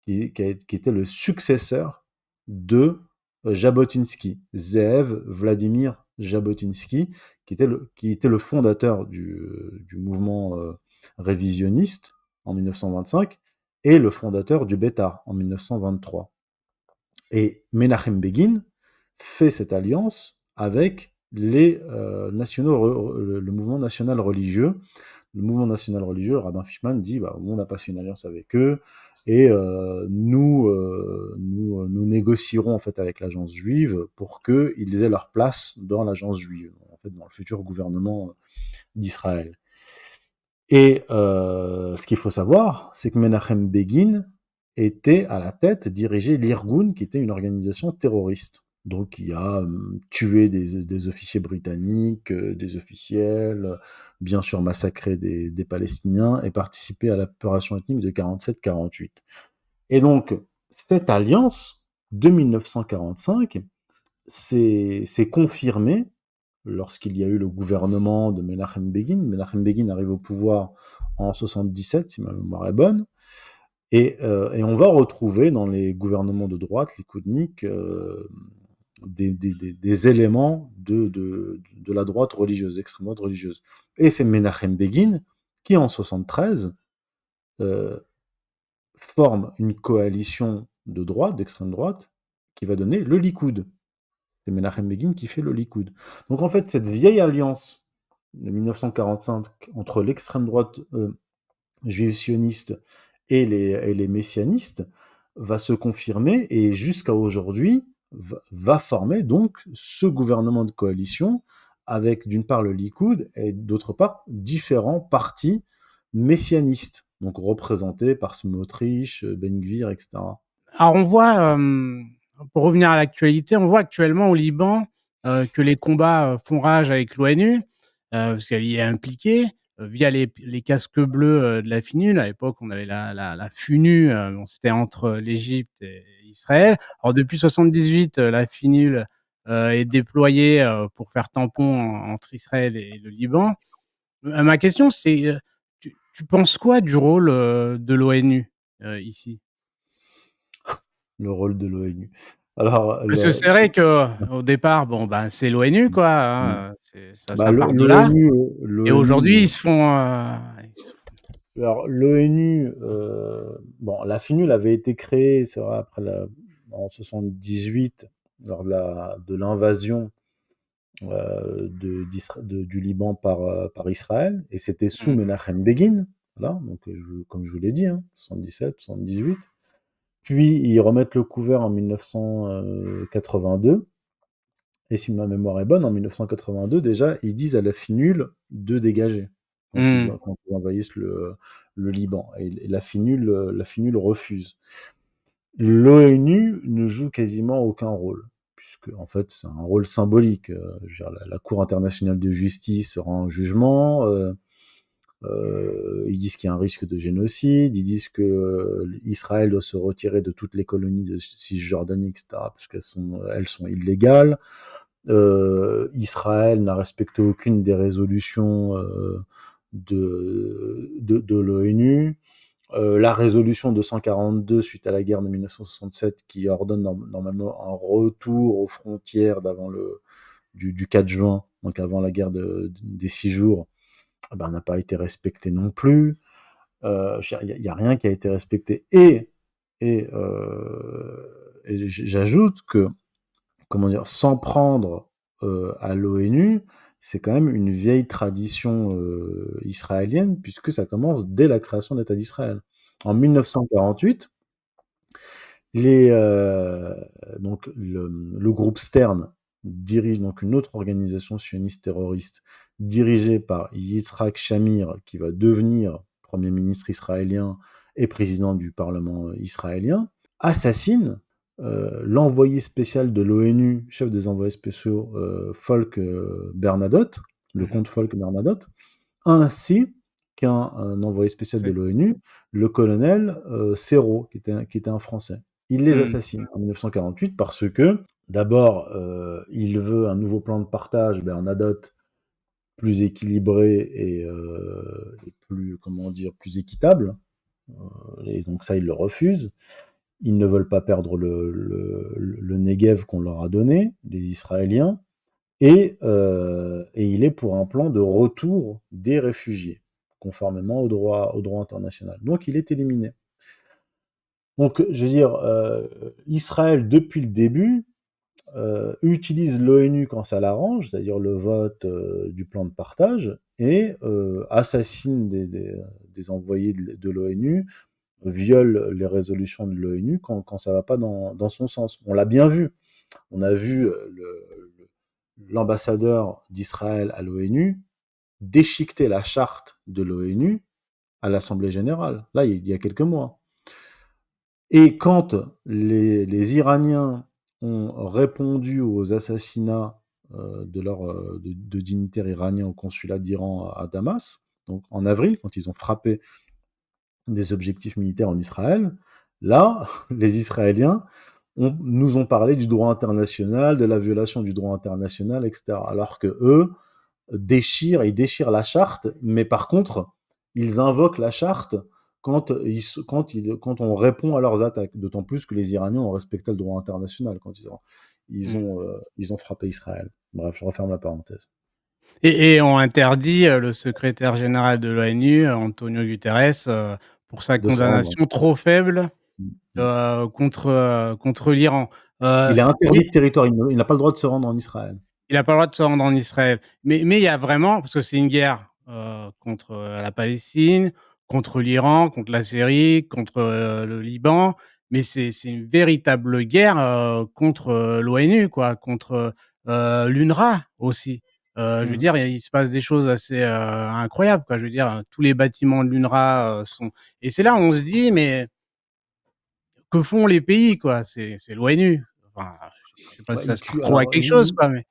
qui était le successeur de Jabotinsky, Zeev Vladimir Jabotinsky, qui était le fondateur du mouvement révisionniste en 1925 et le fondateur du Bétar en 1923. Et Menachem Begin fait cette alliance avec les nationaux, le mouvement national religieux. Le mouvement national religieux, le rabbin Fishman dit bah, on a passé une alliance avec eux et nous négocierons en fait avec l'agence juive pour qu'ils aient leur place dans l'agence juive, en fait dans le futur gouvernement d'Israël. Et ce qu'il faut savoir, c'est que Menachem Begin était à la tête, dirigeait l'Irgun, qui était une organisation terroriste. Donc, qui a tué des officiers britanniques, des officiels, bien sûr massacré des Palestiniens et participé à l'opération ethnique de 47-48. Et donc, cette alliance de 1945 s'est confirmée lorsqu'il y a eu le gouvernement de Menachem Begin. Menachem Begin arrive au pouvoir en 77, si ma mémoire est bonne, et on va retrouver dans les gouvernements de droite, les Koudniks, des éléments de la droite religieuse, extrême droite religieuse. Et c'est Menachem Begin qui, en 73, forme une coalition de droite, d'extrême droite, qui va donner le Likoud. C'est Menachem Begin qui fait le Likoud. Donc en fait, cette vieille alliance de 1945 entre l'extrême droite juive sioniste et les messianistes va se confirmer et jusqu'à aujourd'hui va former donc ce gouvernement de coalition avec d'une part le Likoud et d'autre part différents partis messianistes, donc représentés par Smotrich, Ben Gvir, etc. Alors on voit, pour revenir à l'actualité, on voit actuellement au Liban que les combats font rage avec l'ONU, parce qu'elle y est impliquée via les casques bleus de la FINUL. À l'époque, on avait la FUNU, bon, c'était entre l'Égypte et Israël. Alors depuis 78, la FINUL est déployée pour faire tampon entre Israël et le Liban. Ma question, c'est tu penses quoi du rôle de l'ONU ici? Le rôle de l'ONU. Alors, Parce que c'est vrai qu'au départ, bon, ben, c'est l'ONU quoi, hein, bah, ça part de là et aujourd'hui l'ONU, ils se font alors l'ONU, bon, la FINUL avait été créée, c'est vrai, en 78, lors de l'invasion du Liban par Israël, et c'était sous mmh. Menachem Begin, voilà, donc, comme je vous l'ai dit, hein, 77, 78. Puis ils remettent le couvert en 1982, et si ma mémoire est bonne, en 1982, déjà, ils disent à la FINUL de dégager Mmh. quand ils envahissent le Liban. Et la FINUL refuse. L'ONU ne joue quasiment aucun rôle, puisque en fait c'est un rôle symbolique. Je veux dire, la Cour internationale de justice rend un jugement. Ils disent qu'il y a un risque de génocide. Ils disent que Israël doit se retirer de toutes les colonies de Cisjordanie, etc., parce elles sont illégales. Israël n'a respecté aucune des résolutions de l'ONU. La résolution 242 suite à la guerre de 1967 qui ordonne normalement un retour aux frontières du 4 juin, donc avant la guerre des 6 jours, eh ben, n'a pas été respectée non plus. Il n'y a rien qui a été respecté. Et j'ajoute que, comment dire, s'en prendre à l'ONU, c'est quand même une vieille tradition israélienne, puisque ça commence dès la création de l'État d'Israël. En 1948, les, euh, donc le groupe Stern dirige donc une autre organisation sioniste terroriste dirigée par Yitzhak Shamir, qui va devenir Premier ministre israélien et président du Parlement israélien, assassine l'envoyé spécial de l'ONU, chef des envoyés spéciaux, Folk Bernadotte, le Mmh. comte Folk Bernadotte, ainsi qu'un envoyé spécial de C'est l'ONU, le colonel Serrault, qui était un Français. Il les mmh. assassine en 1948 parce que, d'abord, il veut un nouveau plan de partage, Bernadotte, plus équilibré et plus, comment dire, plus équitable. Et donc ça, il le refuse. Ils ne veulent pas perdre le Negev qu'on leur a donné, les Israéliens. Et il est pour un plan de retour des réfugiés, conformément au droit international. Donc il est éliminé. Donc, je veux dire, Israël, depuis le début, utilise l'ONU quand ça l'arrange, c'est-à-dire le vote du plan de partage, et assassine des envoyés de l'ONU, viole les résolutions de l'ONU quand ça ne va pas dans son sens. On l'a bien vu. On a vu l'ambassadeur d'Israël à l'ONU déchiqueter la charte de l'ONU à l'Assemblée générale, là, il y a quelques mois. Et quand les Iraniens ont répondu aux assassinats de dignitaires iraniens au consulat d'Iran à Damas, donc en avril, quand ils ont frappé des objectifs militaires en Israël, là, les Israéliens nous ont parlé du droit international, de la violation du droit international, etc. Alors que eux ils déchirent la charte, mais par contre, ils invoquent la charte quand on répond à leurs attaques. D'autant plus que les Iraniens ont respecté le droit international quand Mmh. ils ont frappé Israël. Bref, je referme la parenthèse. Et on interdit, le secrétaire général de l'ONU, Antonio Guterres, pour sa De se rendre. condamnation trop faible, Mm, mm. contre l'Iran. Heu, Il est mais interdit de territoire, il n'a pas le droit de se rendre en Israël. il a pas le droit de se rendre en Israël. Mais il y a vraiment parce que c'est une guerre, contre, la Palestine, contre l'Iran, contre la Syrie, contre, le Liban, mais c'est une véritable guerre, contre, l'ONU quoi, contre, l'UNRWA aussi. Je veux Mm. dire, il se passe des choses assez, incroyables quoi. Je veux dire, tous les bâtiments de l'UNRWA, sont et c'est là où on se dit: «Mais que font les pays quoi?» C'est l'ONU. Enfin, je sais pas si Ouais, ça sert trop à quelque chose quoi, mais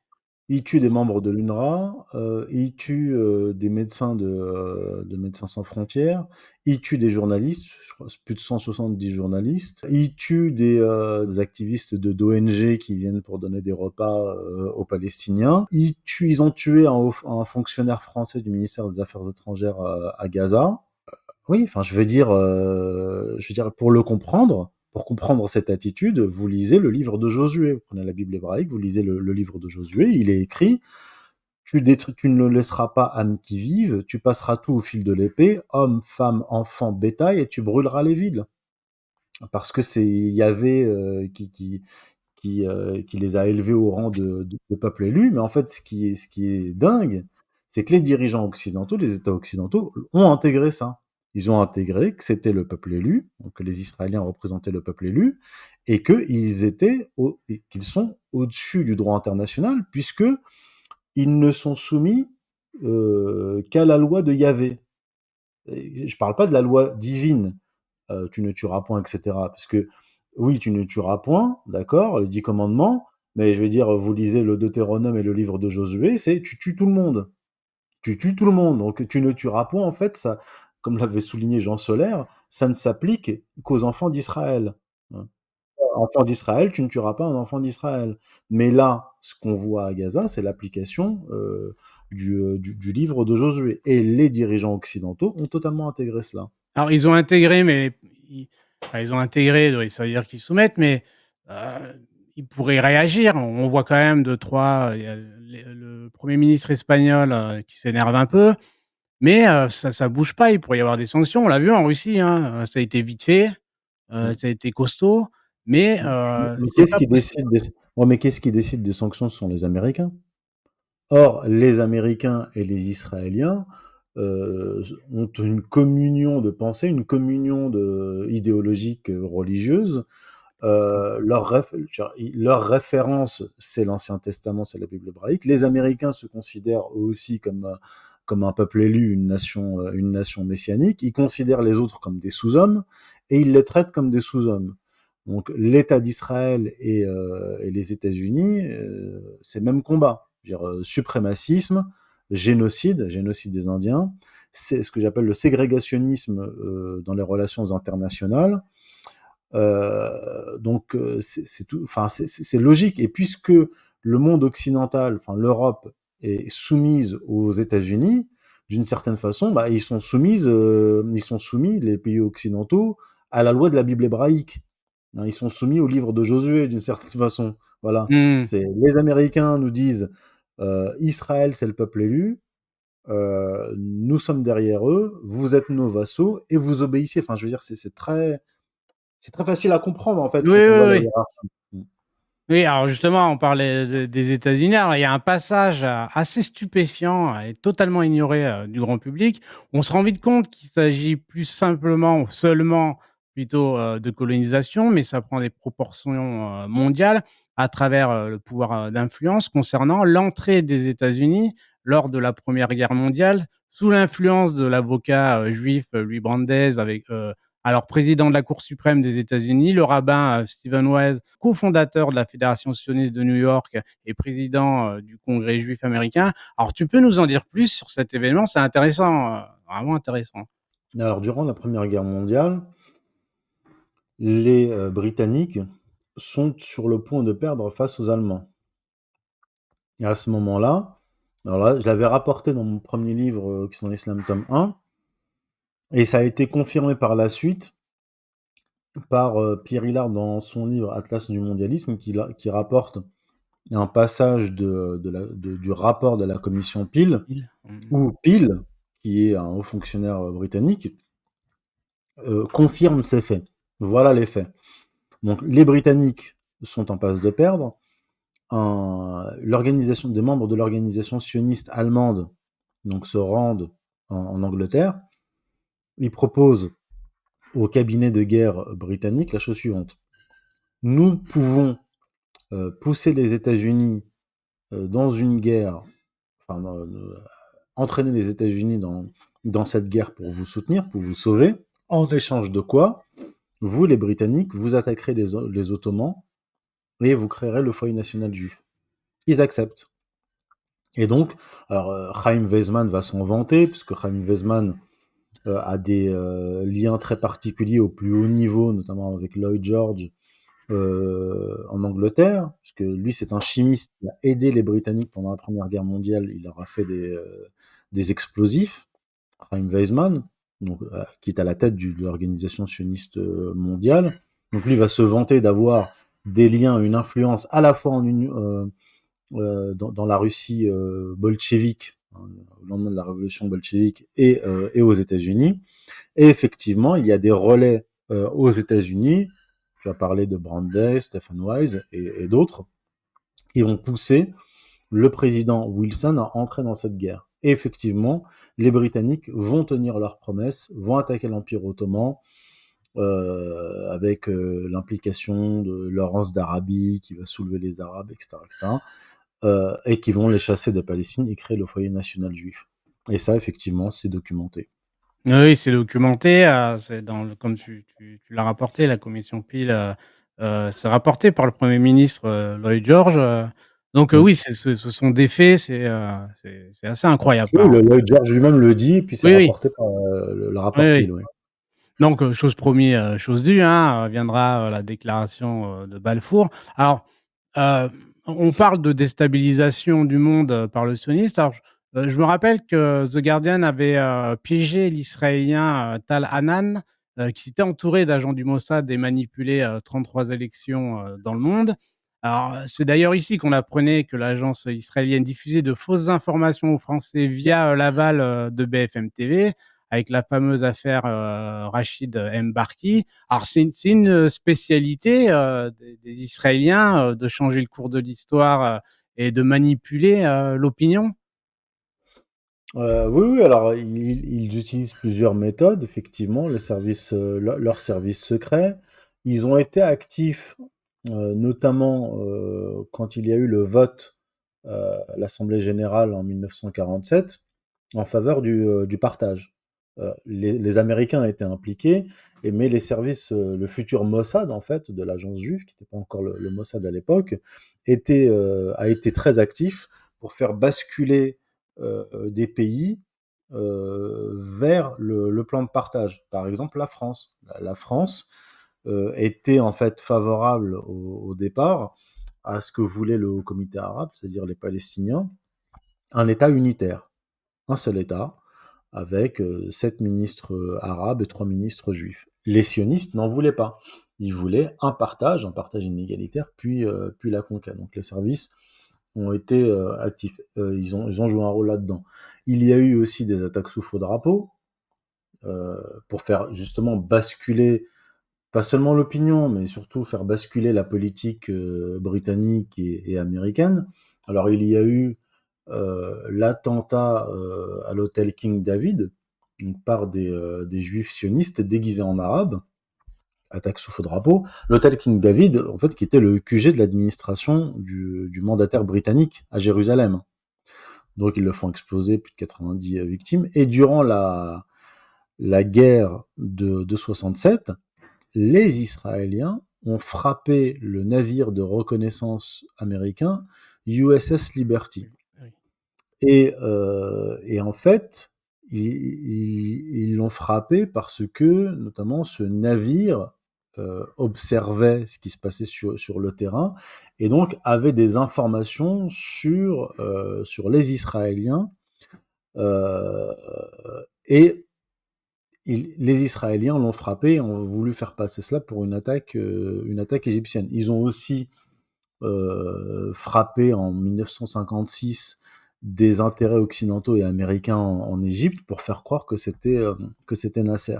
il tue des membres de l'UNRWA, il tue des médecins de Médecins sans frontières, il tue des journalistes, je crois plus de 170 journalistes, il tue des activistes d'ONG qui viennent pour donner des repas aux Palestiniens, ils ont tué un fonctionnaire français du ministère des Affaires étrangères à Gaza. Oui, enfin, je veux dire, pour comprendre cette attitude, vous lisez le livre de Josué. Vous prenez la Bible hébraïque, vous lisez le livre de Josué, il est écrit, tu ne laisseras pas âme qui vive, tu passeras tout au fil de l'épée, hommes, femmes, enfants, bétail, et tu brûleras les villes. Parce que c'est Yahvé qui les a élevés au rang de peuple élu. Mais en fait, ce qui est dingue, c'est que les dirigeants occidentaux, les États occidentaux, ont intégré ça. Ils ont intégré que c'était le peuple élu, donc que les Israéliens représentaient le peuple élu, et qu'ils sont au-dessus du droit international, puisque ils ne sont soumis qu'à la loi de Yahvé. Et je ne parle pas de la loi divine, tu ne tueras point, etc. Parce que oui, tu ne tueras point, d'accord, les 10 commandements, mais je vais dire, vous lisez le Deutéronome et le livre de Josué, c'est tu tues tout le monde. Tu tues tout le monde. Donc tu ne tueras point, en fait, ça, comme l'avait souligné Jean Solaire, ça ne s'applique qu'aux enfants d'Israël. Hein. enfant d'Israël, tu ne tueras pas un enfant d'Israël. Mais là, ce qu'on voit à Gaza, c'est l'application du livre de Josué. Et les dirigeants occidentaux ont totalement intégré cela. Alors ils ont intégré, mais ils ont intégré, oui, ça veut dire qu'ils soumettent, mais ils pourraient réagir. On voit quand même 2-3, il y a le 1er ministre espagnol, qui s'énerve un peu, mais ça bouge pas. Il pourrait y avoir des sanctions. On l'a vu en Russie, hein, ça a été vite fait, Mm. ça a été costaud, mais Mais c'est qu'est-ce pas qui possible. décide des... Ouais, mais qu'est-ce qui décide des sanctions? Ce sont les Américains. Or, les Américains et les Israéliens ont une communion de pensée, une communion idéologique religieuse. Leur référence, c'est l'Ancien Testament, c'est la Bible hébraïque. Les Américains se considèrent eux aussi comme un peuple élu, une nation messianique. Ils considèrent les autres comme des sous-hommes et ils les traitent comme des sous-hommes. Donc l'État d'Israël et les États-Unis, c'est le même combat. Suprémacisme, génocide des Indiens, c'est ce que j'appelle le ségrégationnisme dans les relations internationales. Donc c'est tout, enfin c'est logique. Et puisque le monde occidental, enfin l'Europe est soumise aux États-Unis, d'une certaine façon, bah, ils sont soumis les pays occidentaux à la loi de la Bible hébraïque. Hein, ils sont soumis au livre de Josué d'une certaine façon. Voilà. Mmh. C'est les Américains nous disent Israël c'est le peuple élu, nous sommes derrière eux, vous êtes nos vassaux et vous obéissez. Enfin, je veux dire, c'est très facile à comprendre en fait Oui, quand on voit oui, la oui. hiérarchie. Mm. Oui, alors justement, on parlait des États-Unis. Alors, il y a un passage assez stupéfiant et totalement ignoré du grand public. On se rend vite compte qu'il s'agit plus simplement, ou seulement plutôt, de colonisation, mais ça prend des proportions mondiales à travers le pouvoir d'influence concernant l'entrée des États-Unis lors de la Première Guerre mondiale, sous l'influence de l'avocat juif Louis Brandeis, avec alors président de la Cour suprême des États-Unis, le rabbin Stephen Wise, cofondateur de la Fédération sioniste de New York et président du Congrès juif américain. Alors, tu peux nous en dire plus sur cet événement? C'est intéressant, vraiment intéressant. Alors, durant la Première Guerre mondiale, les Britanniques sont sur le point de perdre face aux Allemands. Et à ce moment-là, alors là, je l'avais rapporté dans mon premier livre, Occident Islam, tome 1, et ça a été confirmé par la suite par Pierre Hillard dans son livre Atlas du mondialisme, qui rapporte un passage du rapport de la commission Peel, Mmh. où Peel, qui est un haut fonctionnaire britannique, confirme ces faits. Voilà les faits. Donc les Britanniques sont en passe de perdre. Des membres de l'organisation sioniste allemande donc, se rendent en Angleterre. Ils proposent au cabinet de guerre britannique la chose suivante. Nous pouvons pousser les États-Unis dans une guerre, enfin, entraîner les États-Unis dans cette guerre pour vous soutenir, pour vous sauver, en échange de quoi vous, les Britanniques, vous attaquerez les Ottomans et vous créerez le foyer national juif. Ils acceptent. Et donc, alors Chaim Weizmann va s'en vanter, puisque Chaim Weizmann a des liens très particuliers au plus haut niveau, notamment avec Lloyd George en Angleterre, puisque lui c'est un chimiste qui a aidé les Britanniques pendant la Première Guerre mondiale, il leur a fait des explosifs, Chaim Weizmann, donc, qui est à la tête de l'organisation sioniste mondiale. Donc lui va se vanter d'avoir des liens, une influence à la fois dans la Russie bolchevique, hein, au lendemain de la révolution bolchevique, et aux États-Unis. Et effectivement, il y a des relais aux États-Unis. Tu as parlé de Brandeis, Stephen Wise et d'autres qui vont pousser le président Wilson à entrer dans cette guerre. Et effectivement, les Britanniques vont tenir leurs promesses, vont attaquer l'Empire ottoman, avec l'implication de Laurence d'Arabie qui va soulever les Arabes, etc., etc., et qui vont les chasser de Palestine et créer le foyer national juif. Et ça, effectivement, c'est documenté. Oui, c'est documenté, c'est dans le comme tu l'as rapporté, la commission Peel, c'est rapporté par le premier ministre, Lloyd George, donc Mm. oui, ce sont des faits, c'est assez incroyable, Oui, par Lloyd George lui-même le dit, et puis c'est oui, oui, rapporté par le oui, rapport oui. Peel, oui. Donc, chose promise, chose due, hein, viendra, la déclaration, de Balfour. Alors, heu, on parle de déstabilisation du monde, par le sionisme. Alors, je me rappelle que The Guardian avait, piégé l'Israélien, Tal Hanan, qui s'était entouré d'agents du Mossad et manipulé, 33 élections, dans le monde. Alors, c'est d'ailleurs ici qu'on apprenait que l'agence israélienne diffusait de fausses informations aux Français via, l'aval, de BFM TV, avec la fameuse affaire, Rachid Mbarki. Alors c'est une spécialité, des Israéliens, de changer le cours de l'histoire, et de manipuler, l'opinion? Oui, oui, alors ils utilisent plusieurs méthodes, effectivement, les services, leurs services secrets. Ils ont été actifs, notamment, quand il y a eu le vote, à l'assemblée générale en 1947, en faveur du partage. Les Américains étaient impliqués, mais les services, le futur Mossad, en fait, de l'agence juive, qui n'était pas encore le Mossad à l'époque, a été très actif pour faire basculer des pays vers le plan de partage. Par exemple, la France. La France était en fait favorable au départ à ce que voulait le Haut Comité arabe, c'est-à-dire les Palestiniens, un État unitaire, un seul État, avec 7 ministres arabes et 3 ministres juifs. Les sionistes n'en voulaient pas. Ils voulaient un partage inégalitaire, puis la conquête. Donc les services ont été actifs. Ils ont joué un rôle là-dedans. Il y a eu aussi des attaques sous faux drapeau pour faire justement basculer, pas seulement l'opinion, mais surtout faire basculer la politique britannique et américaine. Alors il y a eu l'attentat à l'hôtel King David, donc par des juifs sionistes déguisés en arabes, attaque sous faux drapeau. L'hôtel King David, en fait, qui était le QG de l'administration du mandataire britannique à Jérusalem. Donc ils le font exploser, plus de 90 victimes. Et durant la guerre de 67, les Israéliens ont frappé le navire de reconnaissance américain USS Liberty. Oui. Et en fait, ils l'ont frappé parce que, notamment, ce navire observait ce qui se passait sur le terrain et donc avait des informations sur les Israéliens. euh, et les Israéliens l'ont frappé et ont voulu faire passer cela pour une attaque égyptienne. Ils ont aussi frappé en 1956 des intérêts occidentaux et américains en Égypte pour faire croire que c'était Nasser.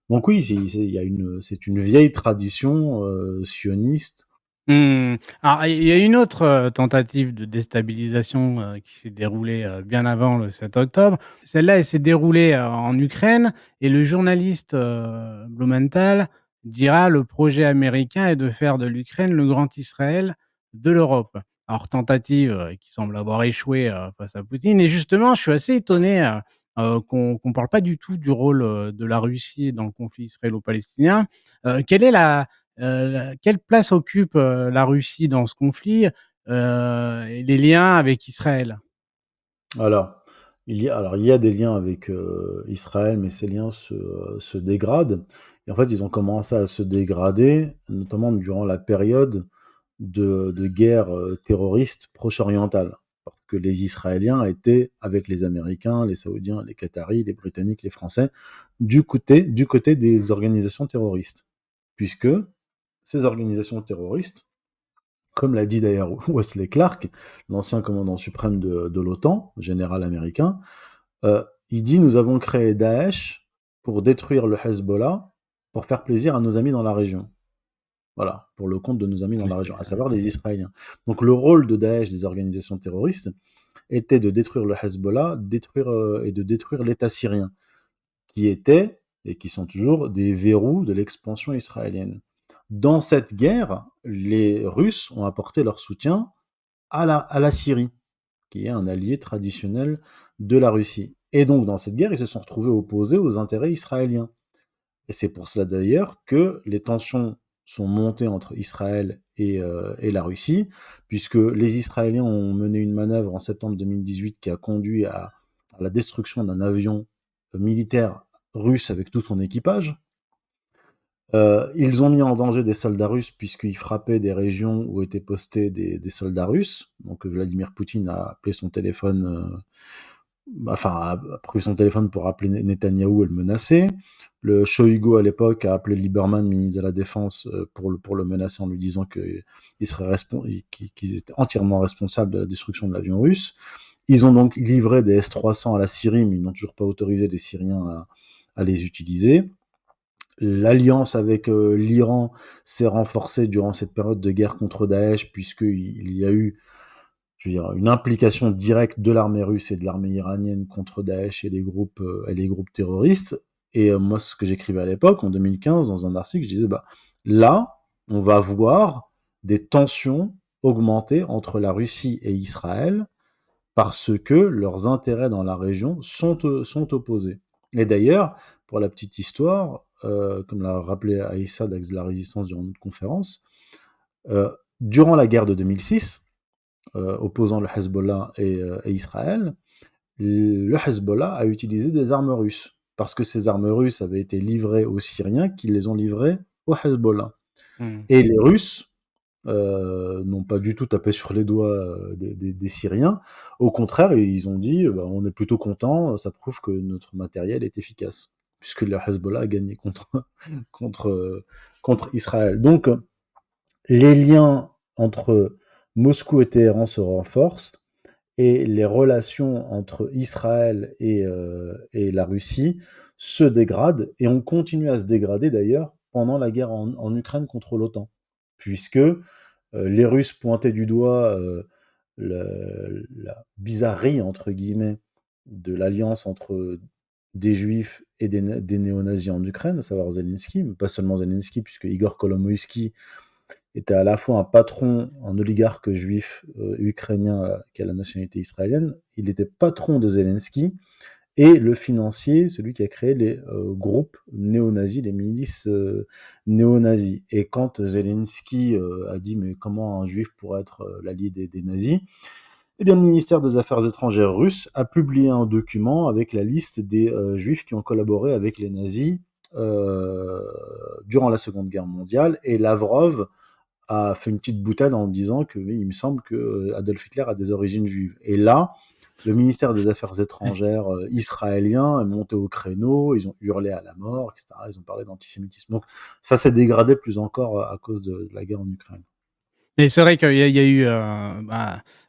Donc oui, c'est une vieille tradition sioniste. Mmh. Alors il y a une autre, tentative de déstabilisation, qui s'est déroulée, bien avant le 7 octobre. Celle-là, elle s'est déroulée, en Ukraine, et le journaliste, Blumenthal dira: «Le projet américain est de faire de l'Ukraine le grand Israël de l'Europe». Alors tentative, qui semble avoir échoué, face à Poutine, et justement je suis assez étonné, qu'on parle pas du tout du rôle, de la Russie dans le conflit israélo-palestinien. Quelle est quelle place occupe, la Russie dans ce conflit, et les liens avec Israël? Alors, il y a des liens avec Israël, mais ces liens se dégradent. Et en fait, ils ont commencé à se dégrader, notamment durant la période de guerre terroriste proche-orientale. Parce que les Israéliens étaient, avec les Américains, les Saoudiens, les Qataris, les Britanniques, les Français, du côté des organisations terroristes. Puisque ces organisations terroristes, comme l'a dit d'ailleurs Wesley Clark, l'ancien commandant suprême de l'OTAN, général américain, il dit: nous avons créé Daesh pour détruire le Hezbollah, pour faire plaisir à nos amis dans la région. Voilà, pour le compte de nos amis dans Oui, la c'est région, à savoir les Israéliens. Donc le rôle de Daesh, des organisations terroristes, était de détruire le Hezbollah, et de détruire l'État syrien, qui était, et qui sont toujours, des verrous de l'expansion israélienne. Dans cette guerre, les Russes ont apporté leur soutien à la Syrie, qui est un allié traditionnel de la Russie. Et donc, dans cette guerre, ils se sont retrouvés opposés aux intérêts israéliens. Et c'est pour cela d'ailleurs que les tensions sont montées entre Israël et la Russie, puisque les Israéliens ont mené une manœuvre en septembre 2018 qui a conduit à la destruction d'un avion militaire russe avec tout son équipage. Ils ont mis en danger des soldats russes puisqu'ils frappaient des régions où étaient postés des soldats russes. Donc Vladimir Poutine a appelé son téléphone, enfin a pris son téléphone pour appeler Netanyahou et le menacer. Le Shoigu à l'époque a appelé Lieberman, ministre de la Défense, pour le menacer en lui disant qu'ils étaient entièrement responsables de la destruction de l'avion russe. Ils ont donc livré des S-300 à la Syrie, mais ils n'ont toujours pas autorisé les Syriens à les utiliser. L'alliance avec l'Iran s'est renforcée durant cette période de guerre contre Daesh, puisqu'il y a eu, je veux dire, une implication directe de l'armée russe et de l'armée iranienne contre Daesh et les groupes terroristes. Et moi, ce que j'écrivais à l'époque, en 2015, dans un article, je disais, bah, là, on va voir des tensions augmenter entre la Russie et Israël parce que leurs intérêts dans la région sont opposés. Et d'ailleurs, pour la petite histoire, comme l'a rappelé Aïssa d'Axe de la Résistance durant notre conférence, euh, durant la guerre de 2006, opposant le Hezbollah et Israël, le Hezbollah a utilisé des armes russes, parce que ces armes russes avaient été livrées aux Syriens qui les ont livrées au Hezbollah. Mmh. Et les Russes n'ont pas du tout tapé sur les doigts des Syriens. Au contraire, ils ont dit bah, on est plutôt content, ça prouve que notre matériel est efficace, puisque le Hezbollah a gagné contre, contre Israël. Donc, les liens entre Moscou et Téhéran se renforcent et les relations entre Israël et la Russie se dégradent et ont continué à se dégrader d'ailleurs pendant la guerre en Ukraine contre l'OTAN, puisque les Russes pointaient du doigt la bizarrerie, entre guillemets, de l'alliance entre des juifs et des néo-nazis en Ukraine, à savoir Zelensky, mais pas seulement Zelensky, puisque Igor Kolomoïski était à la fois un patron, un oligarque juif ukrainien qui a la nationalité israélienne, il était patron de Zelensky, et le financier, celui qui a créé les groupes néo-nazis, les milices néo-nazis. Et quand Zelensky a dit mais comment un juif pourrait être l'allié des nazis, eh bien le ministère des Affaires étrangères russe a publié un document avec la liste des juifs qui ont collaboré avec les nazis euh, durant la Seconde Guerre mondiale, et Lavrov a fait une petite boutade en disant que oui, il me semble que Adolf Hitler a des origines juives. Et là, le ministère des Affaires étrangères israélien est monté au créneau, ils ont hurlé à la mort, etc. Ils ont parlé d'antisémitisme. Donc ça s'est dégradé plus encore à cause de la guerre en Ukraine. Mais c'est vrai qu'il y a eu,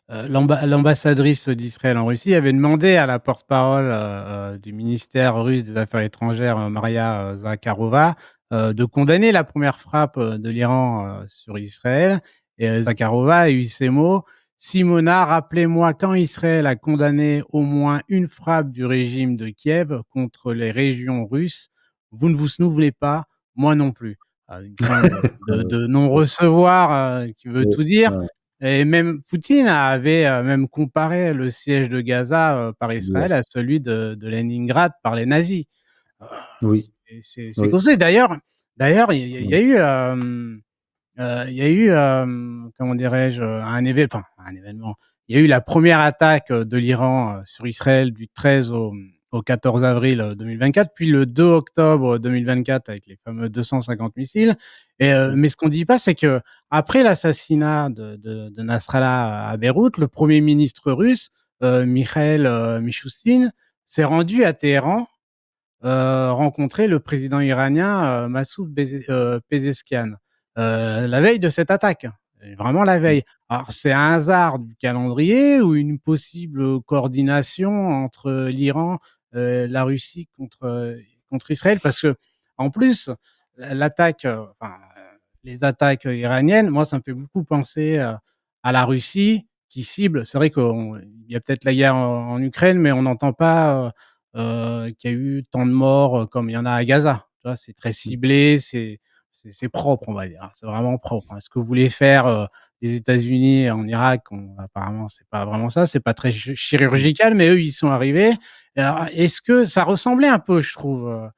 l'ambassadrice d'Israël en Russie avait demandé à la porte-parole, du ministère russe des Affaires étrangères, Maria, Zakharova, de condamner la première frappe, de l'Iran, sur Israël, et Zakharova a eu ces mots: «Simona, rappelez-moi quand Israël a condamné au moins une frappe du régime de Kiev contre les régions russes. Vous ne vous souvenez pas, moi non plus». Une fin Euh, de non-recevoir, qui veut tout dire. ouais, Et même Poutine avait, même comparé le siège de Gaza, par Israël ouais. à celui de Leningrad par les nazis. Heu, Oui, c'est oui, causé. D'ailleurs, il y oui, a eu, il y a eu, comment dirais-je? Un événement. Il y a eu la première attaque, de l'Iran, sur Israël du 13 au 14 avril, 2024, puis le 2 octobre 2024 avec les fameux 250 missiles. Mais ce qu'on dit pas, c'est qu'après l'assassinat de Nasrallah à Beyrouth, le premier ministre russe, Mikhail, Mishustin, s'est rendu à Téhéran, rencontrer le président iranien, Massoud Pezeshkian, la veille de cette attaque, vraiment la veille. Alors c'est un hasard du calendrier ou une possible coordination entre l'Iran, la Russie contre Israël? Parce qu'en plus, l'attaque, les attaques iraniennes, moi ça me fait beaucoup penser, à la Russie qui cible. C'est vrai qu'il y a peut-être la guerre en Ukraine, mais on n'entend pas, qu'il y a eu tant de morts, comme il y en a à Gaza. Tu vois? C'est très ciblé, c'est propre, on va dire. C'est vraiment propre, hein. Ce que voulaient faire, les États-Unis en Irak, apparemment, c'est pas vraiment ça, c'est pas très chirurgical, mais eux, ils sont arrivés. Et alors, est-ce que ça ressemblait un peu, je trouve,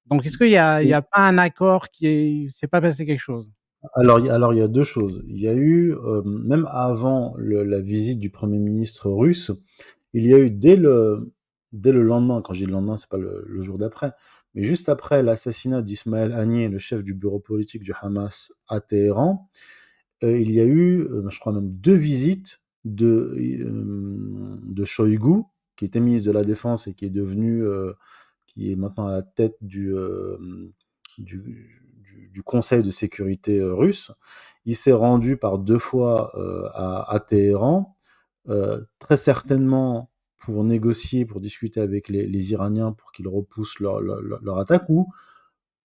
donc est-ce qu'il y oui. a pas un accord qui est s'est pas passé quelque chose? Alors, il y a deux choses. Il y a eu, même avant la visite du Premier ministre russe, il y a eu dès le lendemain, quand je dis le lendemain, c'est pas le jour d'après, Mais juste après l'assassinat d'Ismaël Haniyeh, le chef du bureau politique du Hamas à Téhéran, il y a eu, je crois même 2 visites de Shoigu, qui était ministre de la Défense et qui est maintenant à la tête du Conseil de sécurité russe. Il s'est rendu par 2 fois à Téhéran, très certainement pour négocier, pour discuter avec les Iraniens pour qu'ils repoussent leur attaque, ou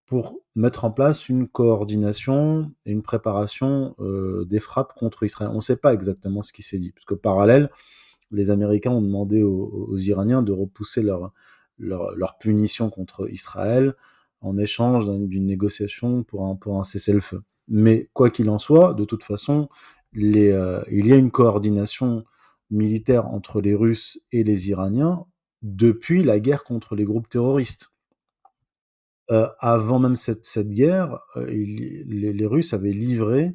pour mettre en place une coordination et une préparation des frappes contre Israël. On ne sait pas exactement ce qui s'est dit, parce que parallèle, les Américains ont demandé aux Iraniens de repousser leur punition contre Israël en échange d'une négociation pour un cessez-le-feu. Mais quoi qu'il en soit, de toute façon, il y a une coordination militaire entre les Russes et les Iraniens depuis la guerre contre les groupes terroristes. Avant même cette guerre, les Russes avaient livré,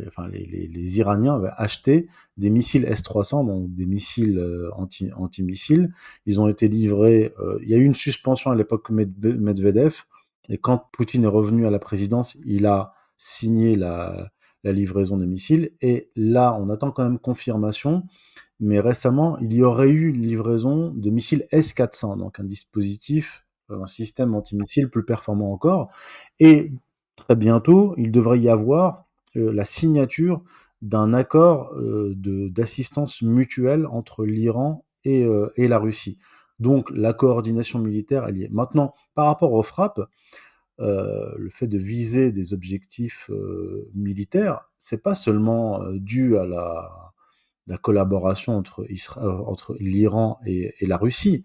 enfin les Iraniens avaient acheté des missiles S-300, donc des missiles antimissiles. Ils ont été livrés. Il y a eu une suspension à l'époque Medvedev, et quand Poutine est revenu à la présidence, il a signé la livraison des missiles. Et là, on attend quand même confirmation. Mais récemment, il y aurait eu une livraison de missiles S-400, donc un système antimissile plus performant encore. Et très bientôt, il devrait y avoir la signature d'un accord d'assistance mutuelle entre l'Iran et la Russie. Donc la coordination militaire, elle y est. Maintenant, par rapport aux frappes, le fait de viser des objectifs militaires, c'est pas seulement dû à la collaboration entre l'Iran et la Russie.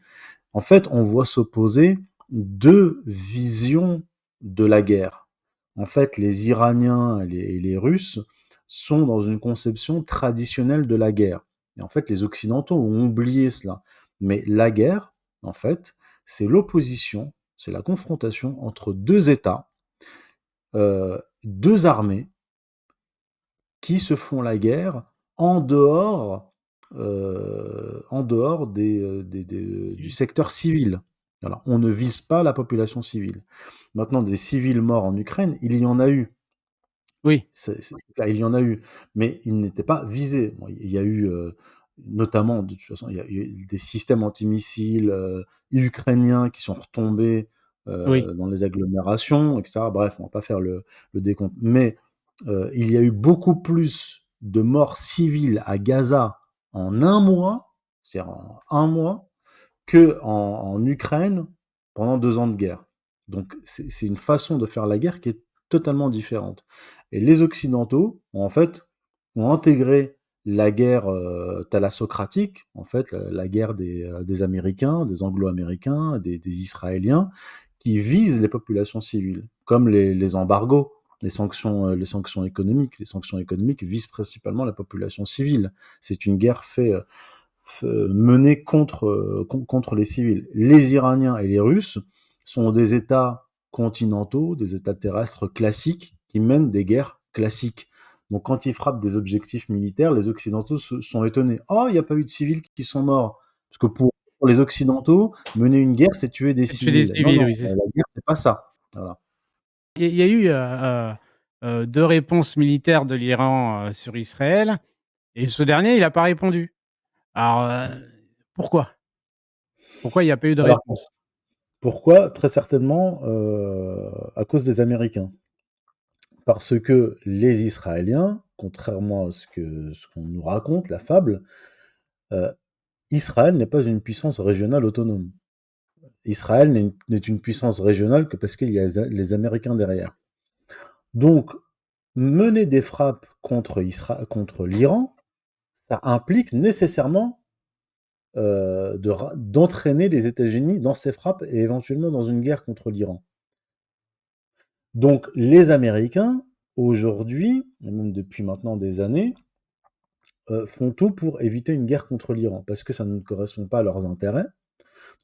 En fait, on voit s'opposer 2 visions de la guerre. En fait, les Iraniens et les Russes sont dans une conception traditionnelle de la guerre. Et en fait, les Occidentaux ont oublié cela. Mais la guerre, en fait, c'est l'opposition, c'est la confrontation entre 2 États, 2 armées, qui se font la guerre en dehors, du Civil. secteur civil. Voilà. On ne vise pas la population civile. Maintenant, des civils morts en Ukraine, il y en a eu. Oui, C'est clair, il y en a eu, mais ils n'étaient pas visés. Bon, il y a eu, notamment, de toute façon, il y a eu des systèmes antimissiles ukrainiens qui sont retombés oui, dans les agglomérations, etc. Bref, on va pas faire le décompte. Mais il y a eu beaucoup plus de morts civiles à Gaza en un mois, c'est-à-dire en un mois, qu'en Ukraine pendant 2 ans de guerre. Donc c'est une façon de faire la guerre qui est totalement différente. Et les Occidentaux, en fait, ont intégré la guerre thalassocratique, en fait, la guerre des Américains, des Anglo-Américains, des Israéliens, qui visent les populations civiles, comme les embargos, les sanctions économiques. Les sanctions économiques visent principalement la population civile. C'est une guerre menée contre les civils. Les Iraniens et les Russes sont des États continentaux, des États terrestres classiques qui mènent des guerres classiques. Donc quand ils frappent des objectifs militaires, les Occidentaux sont étonnés. Oh, il n'y a pas eu de civils qui sont morts. Parce que pour les Occidentaux, mener une guerre, c'est tuer des et tuer des civils. Non, civils, non, oui, c'est ça. la guerre, c'est pas ça. Voilà. Il y a eu, 2 réponses militaires de l'Iran, sur Israël, et ce dernier, il a pas répondu. Alors, pourquoi? Pourquoi il y a pas eu de Alors réponse? pourquoi? Très certainement à cause des Américains. Parce que les Israéliens, contrairement à ce qu'on nous raconte, la fable, heu, Israël n'est pas une puissance régionale autonome. Israël n'est une puissance régionale que parce qu'il y a les Américains derrière. Donc, mener des frappes contre l'Iran, ça implique nécessairement, d'entraîner les États-Unis dans ces frappes et éventuellement dans une guerre contre l'Iran. Donc les Américains, aujourd'hui, et même depuis maintenant des années, font tout pour éviter une guerre contre l'Iran, parce que ça ne correspond pas à leurs intérêts.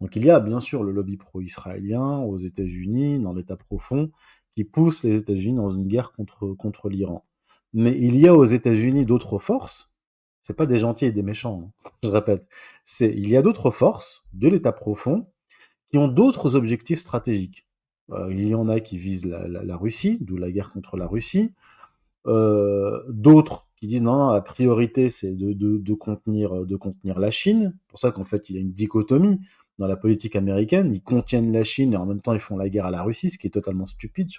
Donc il y a bien sûr le lobby pro-israélien aux États-Unis, dans l'État profond, qui pousse les États-Unis dans une guerre contre l'Iran. Mais il y a aux États-Unis d'autres forces, c'est pas des gentils et des méchants, hein, je répète, il y a d'autres forces de l'État profond qui ont d'autres objectifs stratégiques. Il y en a qui visent la Russie, d'où la guerre contre la Russie. D'autres qui disent non, la priorité c'est de contenir la Chine. C'est pour ça qu'en fait il y a une dichotomie dans la politique américaine. Ils contiennent la Chine et en même temps ils font la guerre à la Russie, ce qui est totalement stupide Ouais.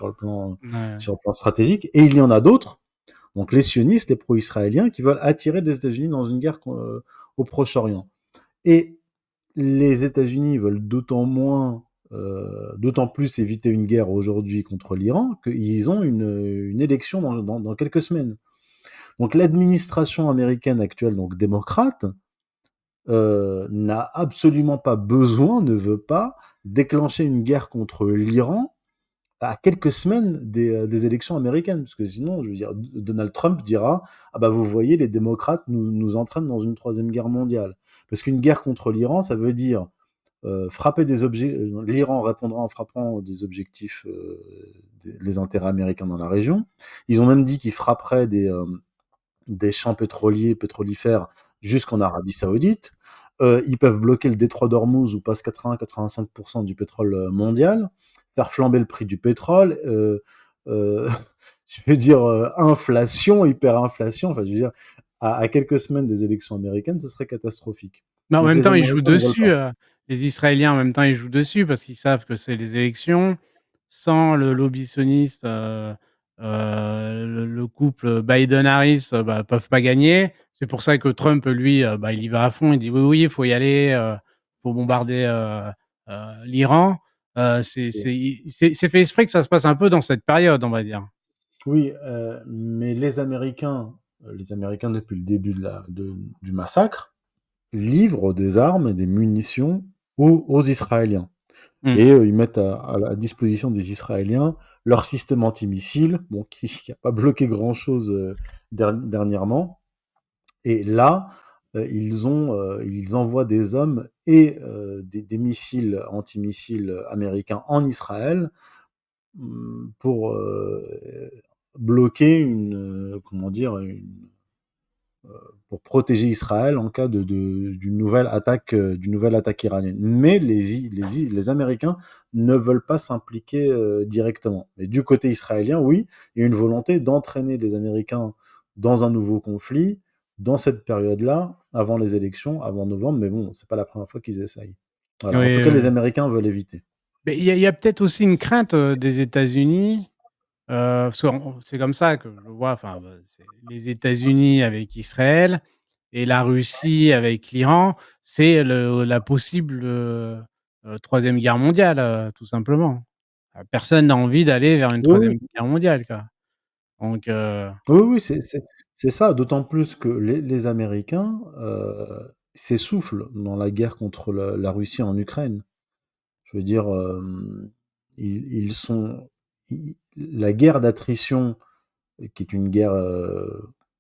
sur le plan stratégique. Et il y en a d'autres, donc les sionistes, les pro-israéliens, qui veulent attirer les États-Unis dans une guerre au Proche-Orient. Et les États-Unis veulent d'autant plus éviter une guerre aujourd'hui contre l'Iran qu'ils ont une élection dans quelques semaines. Donc l'administration américaine actuelle, donc démocrate, n'a absolument pas besoin, ne veut pas déclencher une guerre contre l'Iran à quelques semaines des élections américaines. Parce que sinon, je veux dire, Donald Trump dira ah bah vous voyez, les démocrates nous entraînent dans une troisième guerre mondiale. Parce qu'une guerre contre l'Iran, ça veut dire frapper des objets. L'Iran répondra en frappant des objectifs, les intérêts américains dans la région. Ils ont même dit qu'ils frapperaient des champs pétrolifères jusqu'en Arabie Saoudite. Ils peuvent bloquer le détroit d'Ormuz où passe 80-85% du pétrole mondial, faire flamber le prix du pétrole. Euh, je veux dire, inflation, hyperinflation. Enfin, je veux dire, à quelques semaines des élections américaines, ce serait catastrophique. Mais en Donc même les temps, ils jouent Américains ne veulent dessus, pas. les Israéliens, en même temps, ils jouent dessus parce qu'ils savent que c'est les élections. Sans le lobby sioniste, le couple Biden-Harris, bah, peuvent pas gagner. C'est pour ça que Trump, lui, bah, il y va à fond. Il dit: «Oui, oui, il faut y aller, faut bombarder, l'Iran». C'est fait exprès que ça se passe un peu dans cette période, on va dire. Oui, mais les Américains depuis le début du massacre, livrent des armes et des munitions aux Israéliens. Mmh. Et ils mettent à la disposition des Israéliens leur système antimissile, bon, qui n'a pas bloqué grand-chose dernièrement. Et là, ils envoient des hommes et des missiles antimissiles américains en Israël pour bloquer comment dire, pour protéger Israël en cas d'une nouvelle attaque iranienne. Mais les Américains ne veulent pas s'impliquer directement. Mais du côté israélien, oui, il y a une volonté d'entraîner les Américains dans un nouveau conflit, dans cette période-là, avant les élections, avant novembre, mais bon, c'est pas la première fois qu'ils essayent. Voilà. En tout Oui, cas, les oui. Américains veulent éviter. Mais il y a peut-être aussi une crainte, des États-Unis. Parce que c'est comme ça que je le vois, enfin, bah, c'est les États-Unis avec Israël et la Russie avec l'Iran, c'est la possible, 3e guerre mondiale, tout simplement. Personne n'a envie d'aller vers une Oui, oui, 3e guerre mondiale, quoi. Donc oui, oui, c'est ça, d'autant plus que les Américains s'essoufflent dans la guerre contre la Russie en Ukraine. Je veux dire, ils sont. La guerre d'attrition, qui est une guerre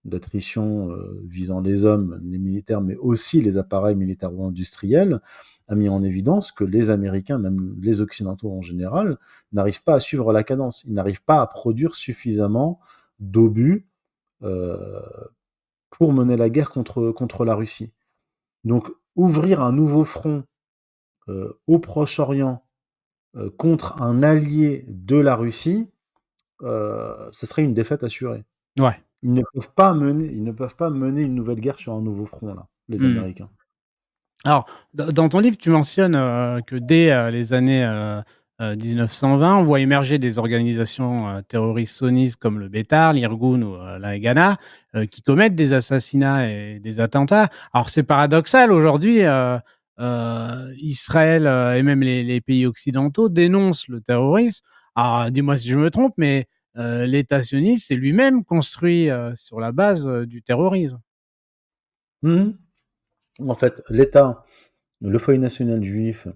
d'attrition visant les hommes, les militaires, mais aussi les appareils militaro-industriels, a mis en évidence que les Américains, même les Occidentaux en général, n'arrivent pas à suivre la cadence. Ils n'arrivent pas à produire suffisamment d'obus euh, pour mener la guerre contre la Russie. Donc, ouvrir un nouveau front au Proche-Orient contre un allié de la Russie, ce serait une défaite assurée. ouais. Ils ne peuvent pas mener une nouvelle guerre sur un nouveau front, là, les Mmh. Américains. Alors, dans ton livre, tu mentionnes, que dès, les années, 1920, on voit émerger des organisations, terroristes sionistes comme le Bétar, l'Irgun ou, la Haganah, qui commettent des assassinats et des attentats. Alors c'est paradoxal aujourd'hui, Israël, et même les pays occidentaux dénoncent le terrorisme. Alors dis-moi si je me trompe, mais, l'État sioniste s'est lui-même construit, sur la base, du terrorisme. Mmh. En fait, l'État, le foyer national juif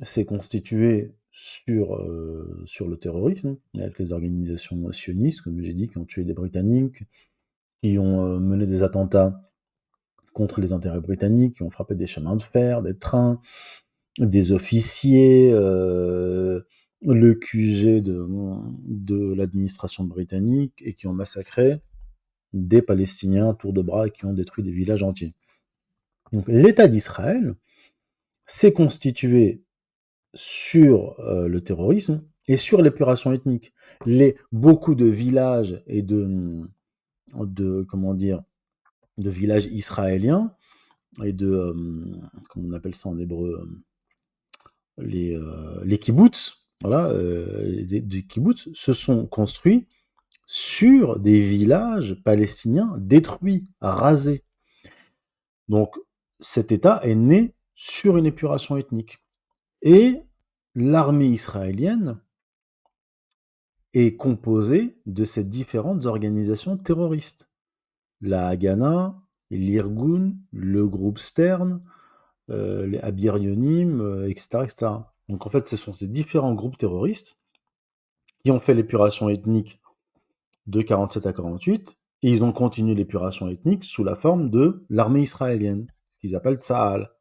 s'est constitué sur le terrorisme, avec les organisations sionistes, comme j'ai dit, qui ont tué des Britanniques, qui ont mené des attentats contre les intérêts britanniques, qui ont frappé des chemins de fer, des trains, des officiers, le QG de l'administration britannique, et qui ont massacré des Palestiniens à tour de bras et qui ont détruit des villages entiers. Donc l'État d'Israël s'est constitué sur le terrorisme et sur l'épuration ethnique. Beaucoup de villages et comment dire, de villages israéliens et comment on appelle ça en hébreu, les kibbutz, voilà, des kibbutz se sont construits sur des villages palestiniens détruits, rasés. Donc cet État est né sur une épuration ethnique. Et l'armée israélienne est composée de ces différentes organisations terroristes. La Haganah, l'Irgun, le groupe Stern, les Abir Yonim, etc., etc. Donc en fait, ce sont ces différents groupes terroristes qui ont fait l'épuration ethnique de 47 à 48, et ils ont continué l'épuration ethnique sous la forme de l'armée israélienne, qu'ils appellent Tsahal.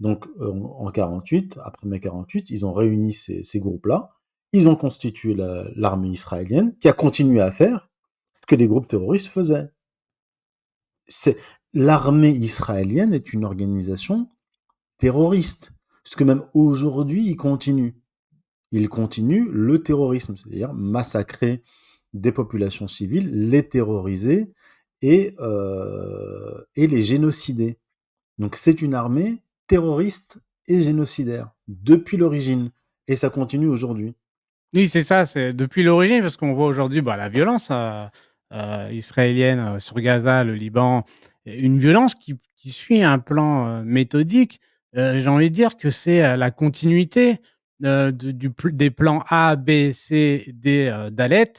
Donc en 48, après mai 48, ils ont réuni ces groupes-là, ils ont constitué l'armée israélienne, qui a continué à faire ce que les groupes terroristes faisaient. L'armée israélienne est une organisation terroriste, parce que même aujourd'hui, ils continuent. Ils continuent le terrorisme, c'est-à-dire massacrer des populations civiles, les terroriser et les génocider. Donc c'est une armée terroriste et génocidaire, depuis l'origine, et ça continue aujourd'hui. Oui, c'est ça, c'est depuis l'origine, parce qu'on voit aujourd'hui, bah, la violence, israélienne, sur Gaza, le Liban, et une violence qui suit un plan, méthodique. J'ai envie de dire que c'est, la continuité, des plans A, B, C, D, Dalet,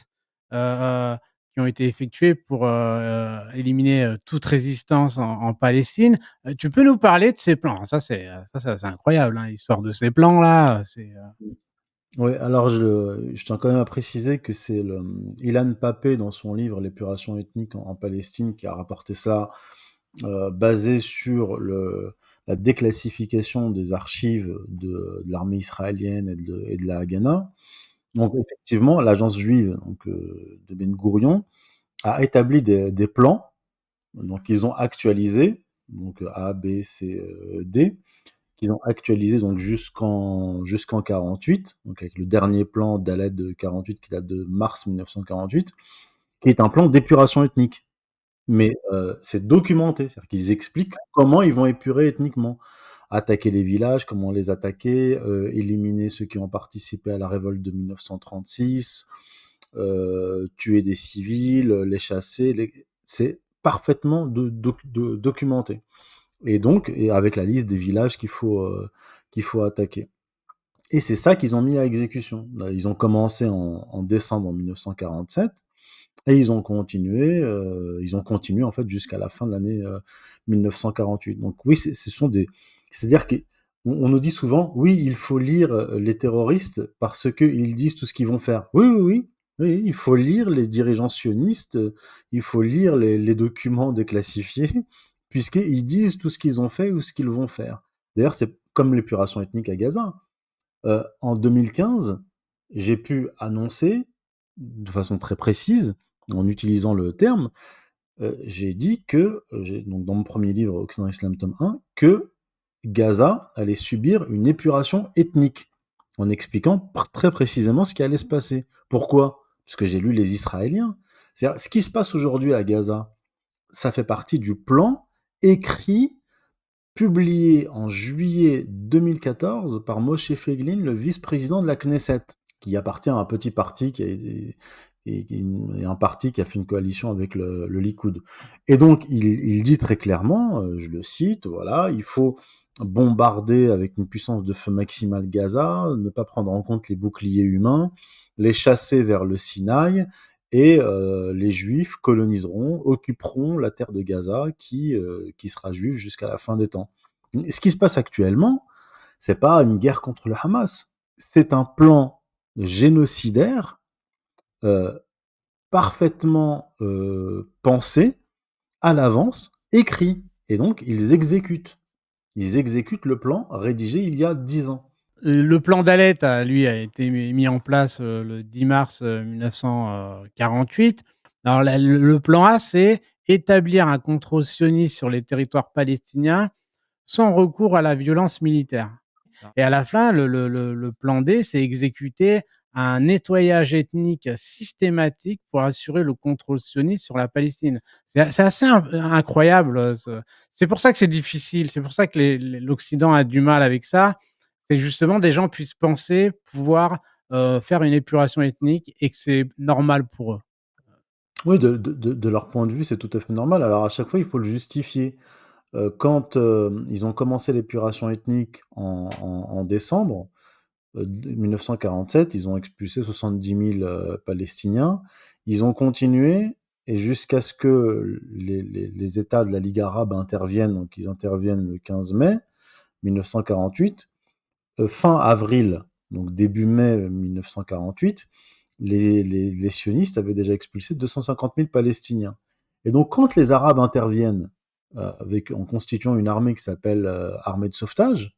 qui ont été effectués pour, éliminer, toute résistance en Palestine. Tu peux nous parler de ces plans? Ça c'est incroyable, hein, l'histoire de ces plans-là, Oui, alors je tiens quand même à préciser que c'est Ilan Pappé, dans son livre L'épuration ethnique en Palestine, qui a rapporté ça, basé sur la déclassification des archives de l'armée israélienne et de la Haganah. Donc effectivement, l'agence juive de Ben Gourion a établi des plans, donc ils ont actualisé, donc A, B, C, D, qu'ils ont actualisé donc jusqu'en 48, donc avec le dernier plan d'Aled de 48 qui date de mars 1948, qui est un plan d'épuration ethnique. Mais c'est documenté, c'est-à-dire qu'ils expliquent comment ils vont épurer ethniquement. Attaquer les villages, comment les attaquer, éliminer ceux qui ont participé à la révolte de 1936, tuer des civils, les chasser, c'est parfaitement documenté. Et donc, et avec la liste des villages qu'il faut attaquer. Et c'est ça qu'ils ont mis à exécution. Ils ont commencé en décembre 1947 et ils ont continué en fait jusqu'à la fin de l'année 1948. Donc oui, ce sont c'est-à-dire qu'on nous dit souvent, oui, il faut lire les terroristes parce qu'ils disent tout ce qu'ils vont faire. Oui, oui, oui. Oui, il faut lire les dirigeants sionistes, il faut lire les documents déclassifiés, puisqu'ils disent tout ce qu'ils ont fait ou ce qu'ils vont faire. D'ailleurs, c'est comme l'épuration ethnique à Gaza. En 2015, j'ai pu annoncer, de façon très précise, en utilisant le terme, j'ai dit que, donc dans mon premier livre, Occident Islam tome 1, que Gaza allait subir une épuration ethnique, en expliquant très précisément ce qui allait se passer. Pourquoi? Parce que j'ai lu les Israéliens. C'est-à-dire, ce qui se passe aujourd'hui à Gaza, ça fait partie du plan écrit, publié en juillet 2014 par Moshe Feiglin, le vice-président de la Knesset, qui appartient à un petit parti et un parti qui a fait une coalition avec le Likoud. Et donc, il dit très clairement, je le cite, voilà, il faut bombarder avec une puissance de feu maximale Gaza, ne pas prendre en compte les boucliers humains, les chasser vers le Sinaï, et les Juifs coloniseront, occuperont la terre de Gaza qui sera juive jusqu'à la fin des temps. Ce qui se passe actuellement, c'est pas une guerre contre le Hamas, c'est un plan génocidaire euh, parfaitement pensé à l'avance, écrit. Et donc, ils exécutent. Ils exécutent le plan rédigé il y a 10 ans. Le plan Dalet lui, a été mis en place, le 10 mars, 1948. Alors le plan A, c'est établir un contrôle sioniste sur les territoires palestiniens sans recours à la violence militaire. Et à la fin, le plan D, c'est exécuter un nettoyage ethnique systématique pour assurer le contrôle sioniste sur la Palestine. C'est assez incroyable. C'est pour ça que c'est difficile. C'est pour ça que l'Occident a du mal avec ça. C'est justement des gens puissent penser pouvoir faire une épuration ethnique et que c'est normal pour eux. Oui, de leur point de vue, c'est tout à fait normal. Alors à chaque fois, il faut le justifier. Quand, ils ont commencé l'épuration ethnique en décembre, 1947, ils ont expulsé 70 000 Palestiniens. Ils ont continué et jusqu'à ce que les États de la Ligue arabe interviennent, donc ils interviennent le 15 mai 1948. Fin avril, donc début mai 1948, les sionistes avaient déjà expulsé 250 000 Palestiniens. Et donc quand les Arabes interviennent en constituant une armée qui s'appelle armée de sauvetage,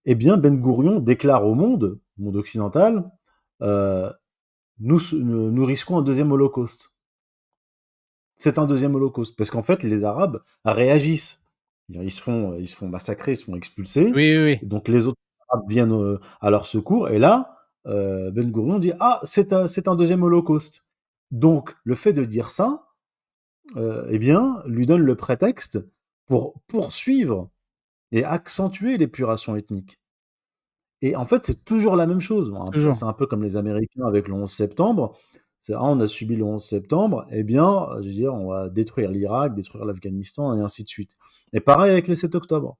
eh bien Ben Gourion déclare au monde occidental, euh, nous risquons un deuxième holocauste. C'est un deuxième holocauste. Parce qu'en fait, les Arabes réagissent. Ils se font massacrer, ils se font expulser. Oui, oui, oui. Et donc les autres Arabes viennent à leur secours. Et là, Ben Gourion dit ah, c'est un deuxième holocauste. Donc le fait de dire ça, eh bien, lui donne le prétexte pour poursuivre et accentuer l'épuration ethnique. Et en fait, c'est toujours la même chose. Toujours. C'est un peu comme les Américains avec le 11 septembre. C'est, ah, on a subi le 11 septembre, eh bien, je veux dire, on va détruire l'Irak, détruire l'Afghanistan, et ainsi de suite. Et pareil avec le 7 octobre.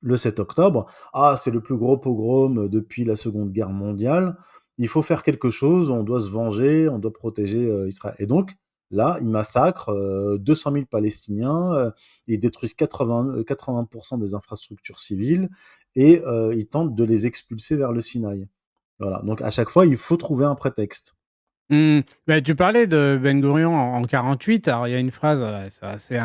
Le 7 octobre, ah, c'est le plus gros pogrom depuis la Seconde Guerre mondiale. Il faut faire quelque chose, on doit se venger, on doit protéger Israël. Et donc, là, ils massacrent 200 000 Palestiniens, ils détruisent 80% des infrastructures civiles et ils tentent de les expulser vers le Sinaï. Voilà. Donc, à chaque fois, il faut trouver un prétexte. Bah, tu parlais de Ben Gourion en 48. Alors, il y a une phrase, c'est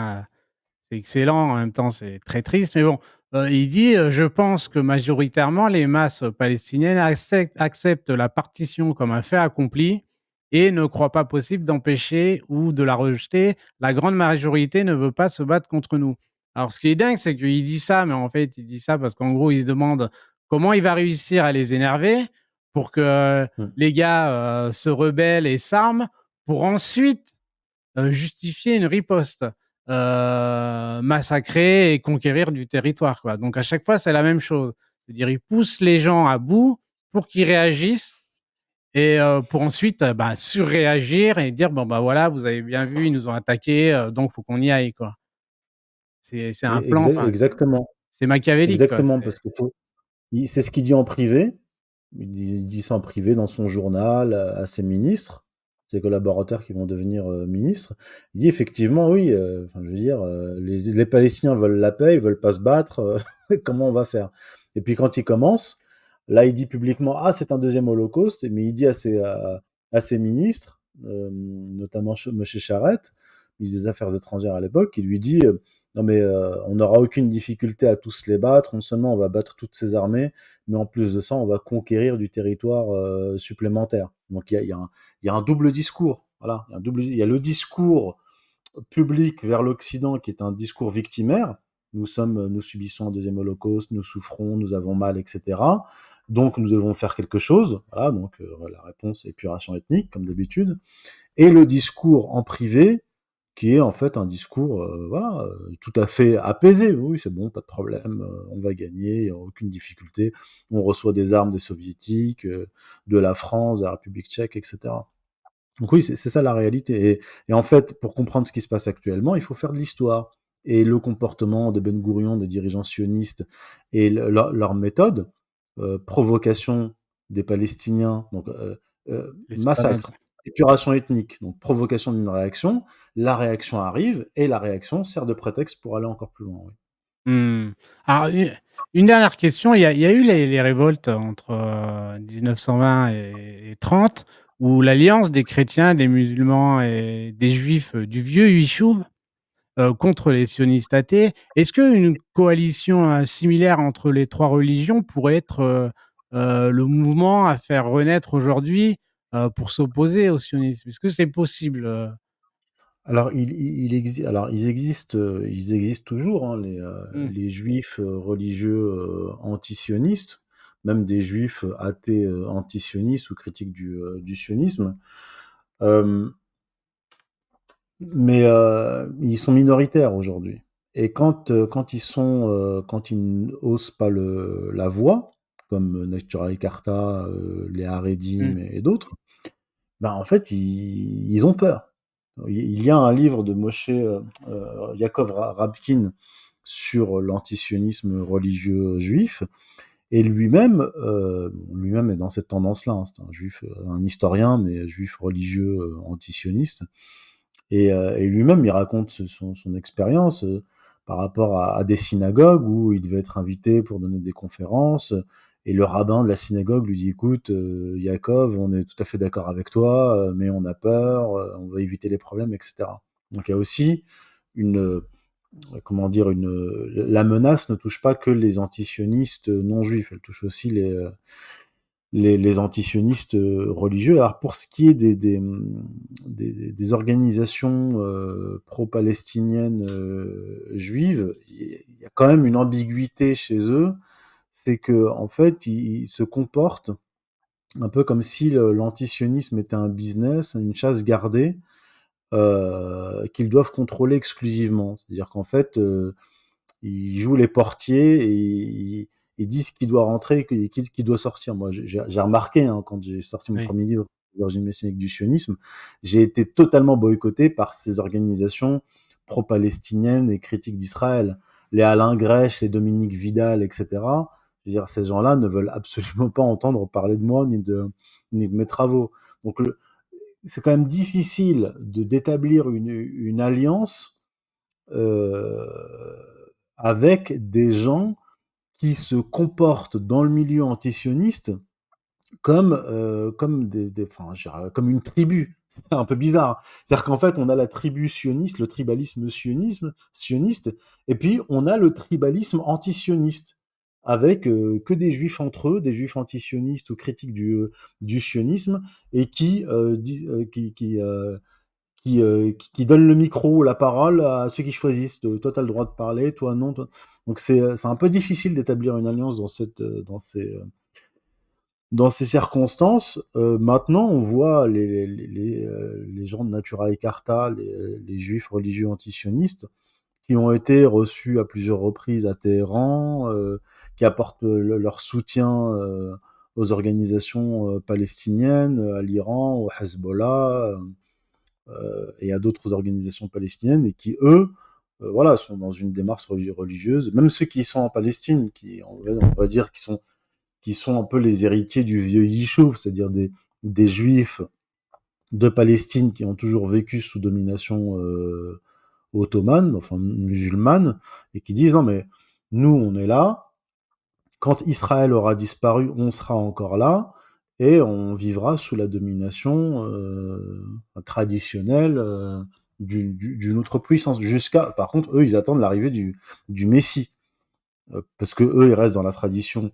excellent, en même temps, c'est très triste, mais bon, il dit, «Je pense que majoritairement les masses palestiniennes acceptent la partition comme un fait accompli et ne croient pas possible d'empêcher ou de la rejeter. La grande majorité ne veut pas se battre contre nous». Alors ce qui est dingue, c'est qu'il dit ça, mais en fait, il dit ça parce qu'en gros, il se demande comment il va réussir à les énerver pour que Mm. les gars, se rebellent et s'arment pour ensuite justifier une riposte, massacrer et conquérir du territoire, quoi. Donc à chaque fois, c'est la même chose. C'est-à-dire, ils poussent les gens à bout pour qu'ils réagissent et pour ensuite, bah, surréagir et dire: «Bon, bah, voilà, vous avez bien vu, ils nous ont attaqués, donc faut qu'on y aille, quoi». C'est un plan, enfin, Exactement. c'est machiavélique, quoi. Exactement, parce que c'est ce qu'il dit en privé. Il dit ça en privé dans son journal à ses ministres, ses collaborateurs qui vont devenir ministres. Il dit effectivement, oui, enfin, je veux dire, les Palestiniens veulent la paix, ils veulent pas se battre, comment on va faire? Et puis quand il commence, là, il dit publiquement, ah, c'est un deuxième holocauste, mais il dit à ses ministres, notamment Monsieur Charette, ministre des Affaires étrangères à l'époque, il lui dit, non mais on n'aura aucune difficulté à tous les battre, non seulement on va battre toutes ces armées, mais en plus de ça, on va conquérir du territoire supplémentaire. Donc il y a un double discours. Voilà, il y a le discours public vers l'Occident qui est un discours victimaire. Nous subissons un deuxième holocauste, nous souffrons, nous avons mal, etc. Donc nous devons faire quelque chose. Voilà, donc la réponse est épuration ethnique, comme d'habitude. Et le discours en privé, qui est en fait un discours voilà, tout à fait apaisé. Oui, c'est bon, pas de problème, on va gagner, il n'y a aucune difficulté. On reçoit des armes des soviétiques, de la France, de la République tchèque, etc. Donc oui, c'est ça la réalité. Et en fait, pour comprendre ce qui se passe actuellement, il faut faire de l'histoire. Et le comportement de Ben Gourion, des dirigeants sionistes, et leur méthode, provocation des Palestiniens, donc L'escalade. massacre, épuration ethnique, donc provocation d'une réaction, la réaction arrive, et la réaction sert de prétexte pour aller encore plus loin. Oui. Mmh. Alors une dernière question, il y a eu les révoltes entre, 1920 et 30 où l'alliance des chrétiens, des musulmans et des juifs, du vieux Yishuv, contre les sionistes athées. Est-ce qu'une coalition, similaire entre les 3 religions pourrait être, le mouvement à faire renaître aujourd'hui, pour s'opposer au sionisme? Est-ce que c'est possible? Alors, ils existent toujours, hein, Mmh. les juifs religieux antisionistes, même des juifs athées antisionistes ou critiques du sionisme. Euh, mais ils sont minoritaires aujourd'hui. Et quand ils n'osent pas la voix, comme Neturei Karta, les Haredim Mmh. et d'autres, ben en fait, ils ont peur. Il y a un livre de Moshe Yaakov Rabkin sur l'antisionisme religieux juif, et lui-même est dans cette tendance-là. Hein. C'est un juif, un historien, mais juif religieux antisioniste. Et lui-même, il raconte son expérience par rapport à des synagogues où il devait être invité pour donner des conférences. Et le rabbin de la synagogue lui dit, écoute, Yaakov, on est tout à fait d'accord avec toi, mais on a peur, on va éviter les problèmes, etc. Donc il y a aussi une, comment dire, la menace ne touche pas que les antisionistes non juifs, elle touche aussi les antisionistes religieux. Alors pour ce qui est des organisations pro-palestiniennes juives, il y a quand même une ambiguïté chez eux, c'est que en fait ils se comportent un peu comme si l'antisionisme était un business, une chasse gardée qu'ils doivent contrôler exclusivement. C'est-à-dire qu'en fait, ils jouent les portiers et ils disent qui doit rentrer et qui doit sortir. Moi, j'ai remarqué, hein, quand j'ai sorti mon Oui. premier livre, L'origine messianique du sionisme, j'ai été totalement boycotté par ces organisations pro-palestiniennes et critiques d'Israël. Les Alain Grèche, les Dominique Vidal, etc. Je veux dire, ces gens-là ne veulent absolument pas entendre parler de moi ni de mes travaux. Donc, c'est quand même difficile d'établir une alliance euh, avec des gens qui se comportent dans le milieu antisioniste comme une tribu. C'est un peu bizarre. C'est-à-dire qu'en fait, on a la tribu sioniste, le tribalisme sioniste, et puis on a le tribalisme antisioniste, avec que des juifs entre eux, des juifs antisionistes ou critiques du sionisme, et qui donne le micro ou la parole à ceux qui choisissent. Toi, tu as le droit de parler, toi, non. Toi. Donc, c'est un peu difficile d'établir une alliance dans ces circonstances. Maintenant, on voit les gens de Natura et Carta, les juifs religieux antisionistes, qui ont été reçus à plusieurs reprises à Téhéran, qui apportent leur soutien aux organisations palestiniennes, à l'Iran, au Hezbollah, et à d'autres organisations palestiniennes et qui, eux, voilà, sont dans une démarche religieuse. Même ceux qui sont en Palestine, on va dire, qui sont un peu les héritiers du vieux Yishuv, c'est-à-dire des juifs de Palestine qui ont toujours vécu sous domination ottomane, enfin musulmane, et qui disent non mais nous on est là, quand Israël aura disparu, on sera encore là, et on vivra sous la domination traditionnelle d'une autre puissance. Par contre, eux, ils attendent l'arrivée du Messie, parce que eux, ils restent dans la tradition,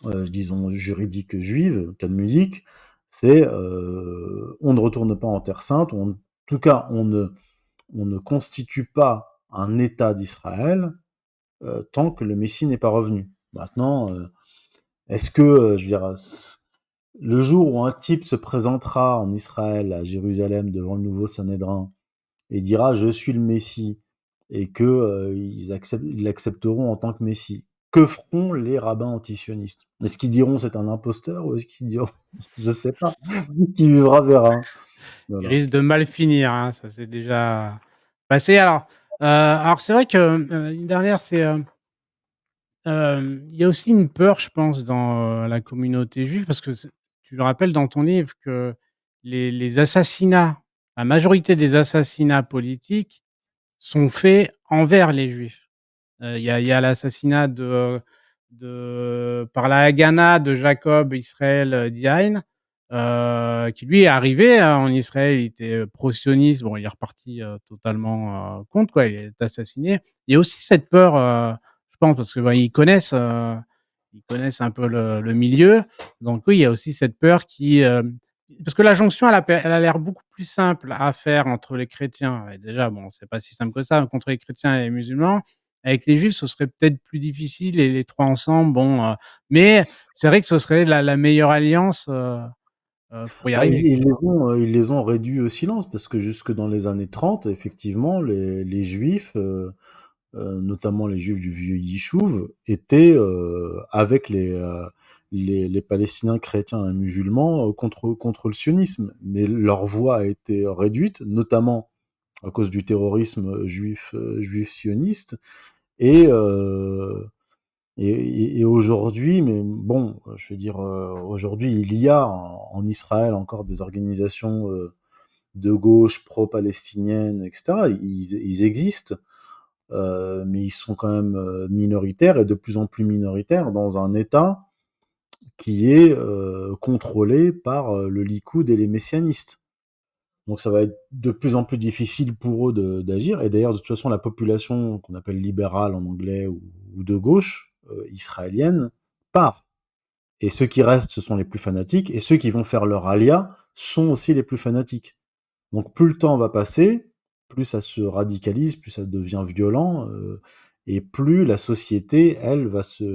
disons, juridique juive, talmudique. C'est on ne retourne pas en Terre Sainte, en tout cas, on ne constitue pas un État d'Israël tant que le Messie n'est pas revenu. Maintenant, est-ce que, je veux dire, le jour où un type se présentera en Israël, à Jérusalem, devant le nouveau Sanhédrin, et dira je suis le Messie, et que ils l'accepteront en tant que Messie, que feront les rabbins antisionistes? Est-ce qu'ils diront c'est un imposteur ou est-ce qu'ils diront je sais pas, qui vivra verra. Il Voilà. risque de mal finir, hein, ça s'est déjà passé. Alors c'est vrai que, une dernière, c'est, il y a aussi une peur, je pense, dans, la communauté juive parce que tu le rappelles dans ton livre que les assassinats, la majorité des assassinats politiques sont faits envers les juifs. Il y a l'assassinat par la Haganah de Jacob Israël Diagne, qui lui est arrivé, hein, en Israël, il était, pro-sioniste. Bon, il est reparti, totalement, contre, quoi, il est assassiné. Il y a aussi cette peur, je pense parce que, bah, ils connaissent un peu le milieu. Donc oui, il y a aussi cette peur parce que la jonction, elle a l'air beaucoup plus simple à faire entre les chrétiens et déjà, bon, c'est pas si simple que ça, contre les chrétiens et les musulmans. Avec les juifs, ce serait peut-être plus difficile et les 3 ensemble, bon, mais c'est vrai que ce serait la meilleure alliance, pour y Bah, arriver. ils les ont réduits au silence parce que jusque dans les années 30, effectivement, les juifs, notamment les juifs du vieux Yishuv, étaient avec les Palestiniens chrétiens et musulmans contre le sionisme. Mais leur voix a été réduite, notamment à cause du terrorisme juif sioniste. Et, et aujourd'hui, mais bon, je veux dire, aujourd'hui, il y a en Israël encore des organisations de gauche pro-palestiniennes, etc. Ils existent, mais ils sont quand même minoritaires et de plus en plus minoritaires dans un État qui est contrôlé par le Likoud et les messianistes. Donc ça va être de plus en plus difficile pour eux d'agir. Et d'ailleurs, de toute façon, la population qu'on appelle libérale en anglais ou de gauche israélienne part. Et ceux qui restent, ce sont les plus fanatiques. Et ceux qui vont faire leur alia sont aussi les plus fanatiques. Donc plus le temps va passer, plus ça se radicalise, plus ça devient violent, et plus la société,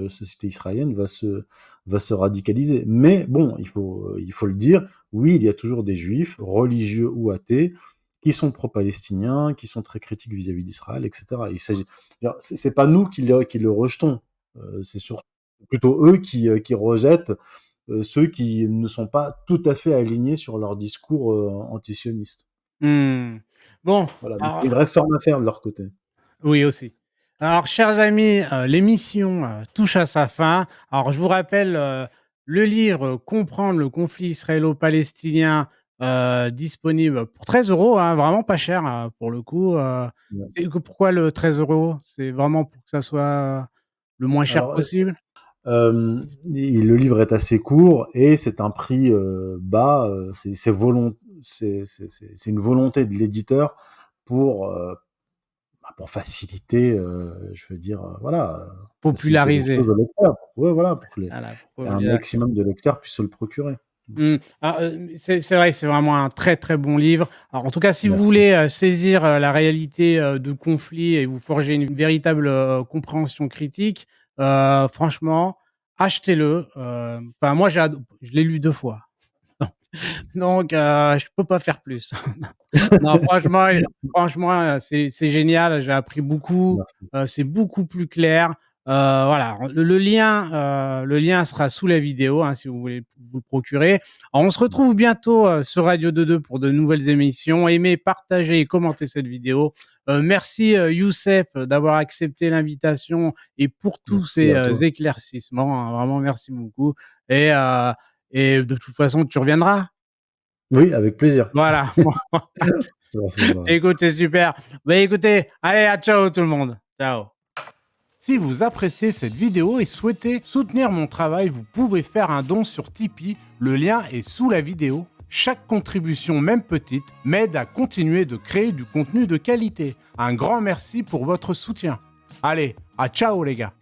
société israélienne va se radicaliser. Mais bon, il faut le dire, oui, il y a toujours des juifs, religieux ou athées, qui sont pro-palestiniens, qui sont très critiques vis-à-vis d'Israël, etc. C'est pas nous qui le rejetons, c'est surtout plutôt eux qui rejettent ceux qui ne sont pas tout à fait alignés sur leur discours antisioniste. Mmh. Bon, Voilà, donc il y a une alors réforme à faire de leur côté. oui aussi. Alors chers amis, l'émission, touche à sa fin. Alors je vous rappelle, le livre, «Comprendre le conflit israélo-palestinien», disponible pour 13 €, hein, vraiment pas cher, pour le coup, Ouais. c'est que pourquoi le 13 €? C'est vraiment pour que ça soit le moins cher Alors, possible? et le livre est assez court et c'est un prix bas. C'est une volonté de l'éditeur pour, pour faciliter, je veux dire, voilà, faciliter les Popularisé. choses aux lecteurs. Ouais, voilà, pour que Voilà, un pour maximum de lecteurs puissent se le procurer. mmh. Ah, c'est vrai que c'est vraiment un très, très bon livre. Alors en tout cas, si vous Merci. voulez, saisir, la réalité, de conflits et vous forger une véritable, compréhension critique, franchement, achetez-le. Enfin moi je l'ai lu 2 fois. Donc je peux pas faire plus. Non, franchement, c'est génial. J'ai appris beaucoup, Merci. c'est beaucoup plus clair. Voilà, le lien sera sous la vidéo, hein, si vous voulez vous le procurer. Alors on se retrouve Merci. bientôt, sur Radio 22 pour de nouvelles émissions. Aimez, partagez et commentez cette vidéo. Merci, Youssef, d'avoir accepté l'invitation et pour tous Merci ces, à toi. éclaircissements, hein. Vraiment merci beaucoup et de toute façon tu reviendras. Oui, avec plaisir. Voilà. Voilà. Écoute, c'est super. Bah, écoutez, allez, à ciao tout le monde. Ciao. Si vous appréciez cette vidéo et souhaitez soutenir mon travail, vous pouvez faire un don sur Tipeee. Le lien est sous la vidéo. Chaque contribution, même petite, m'aide à continuer de créer du contenu de qualité. Un grand merci pour votre soutien. Allez, à ciao les gars.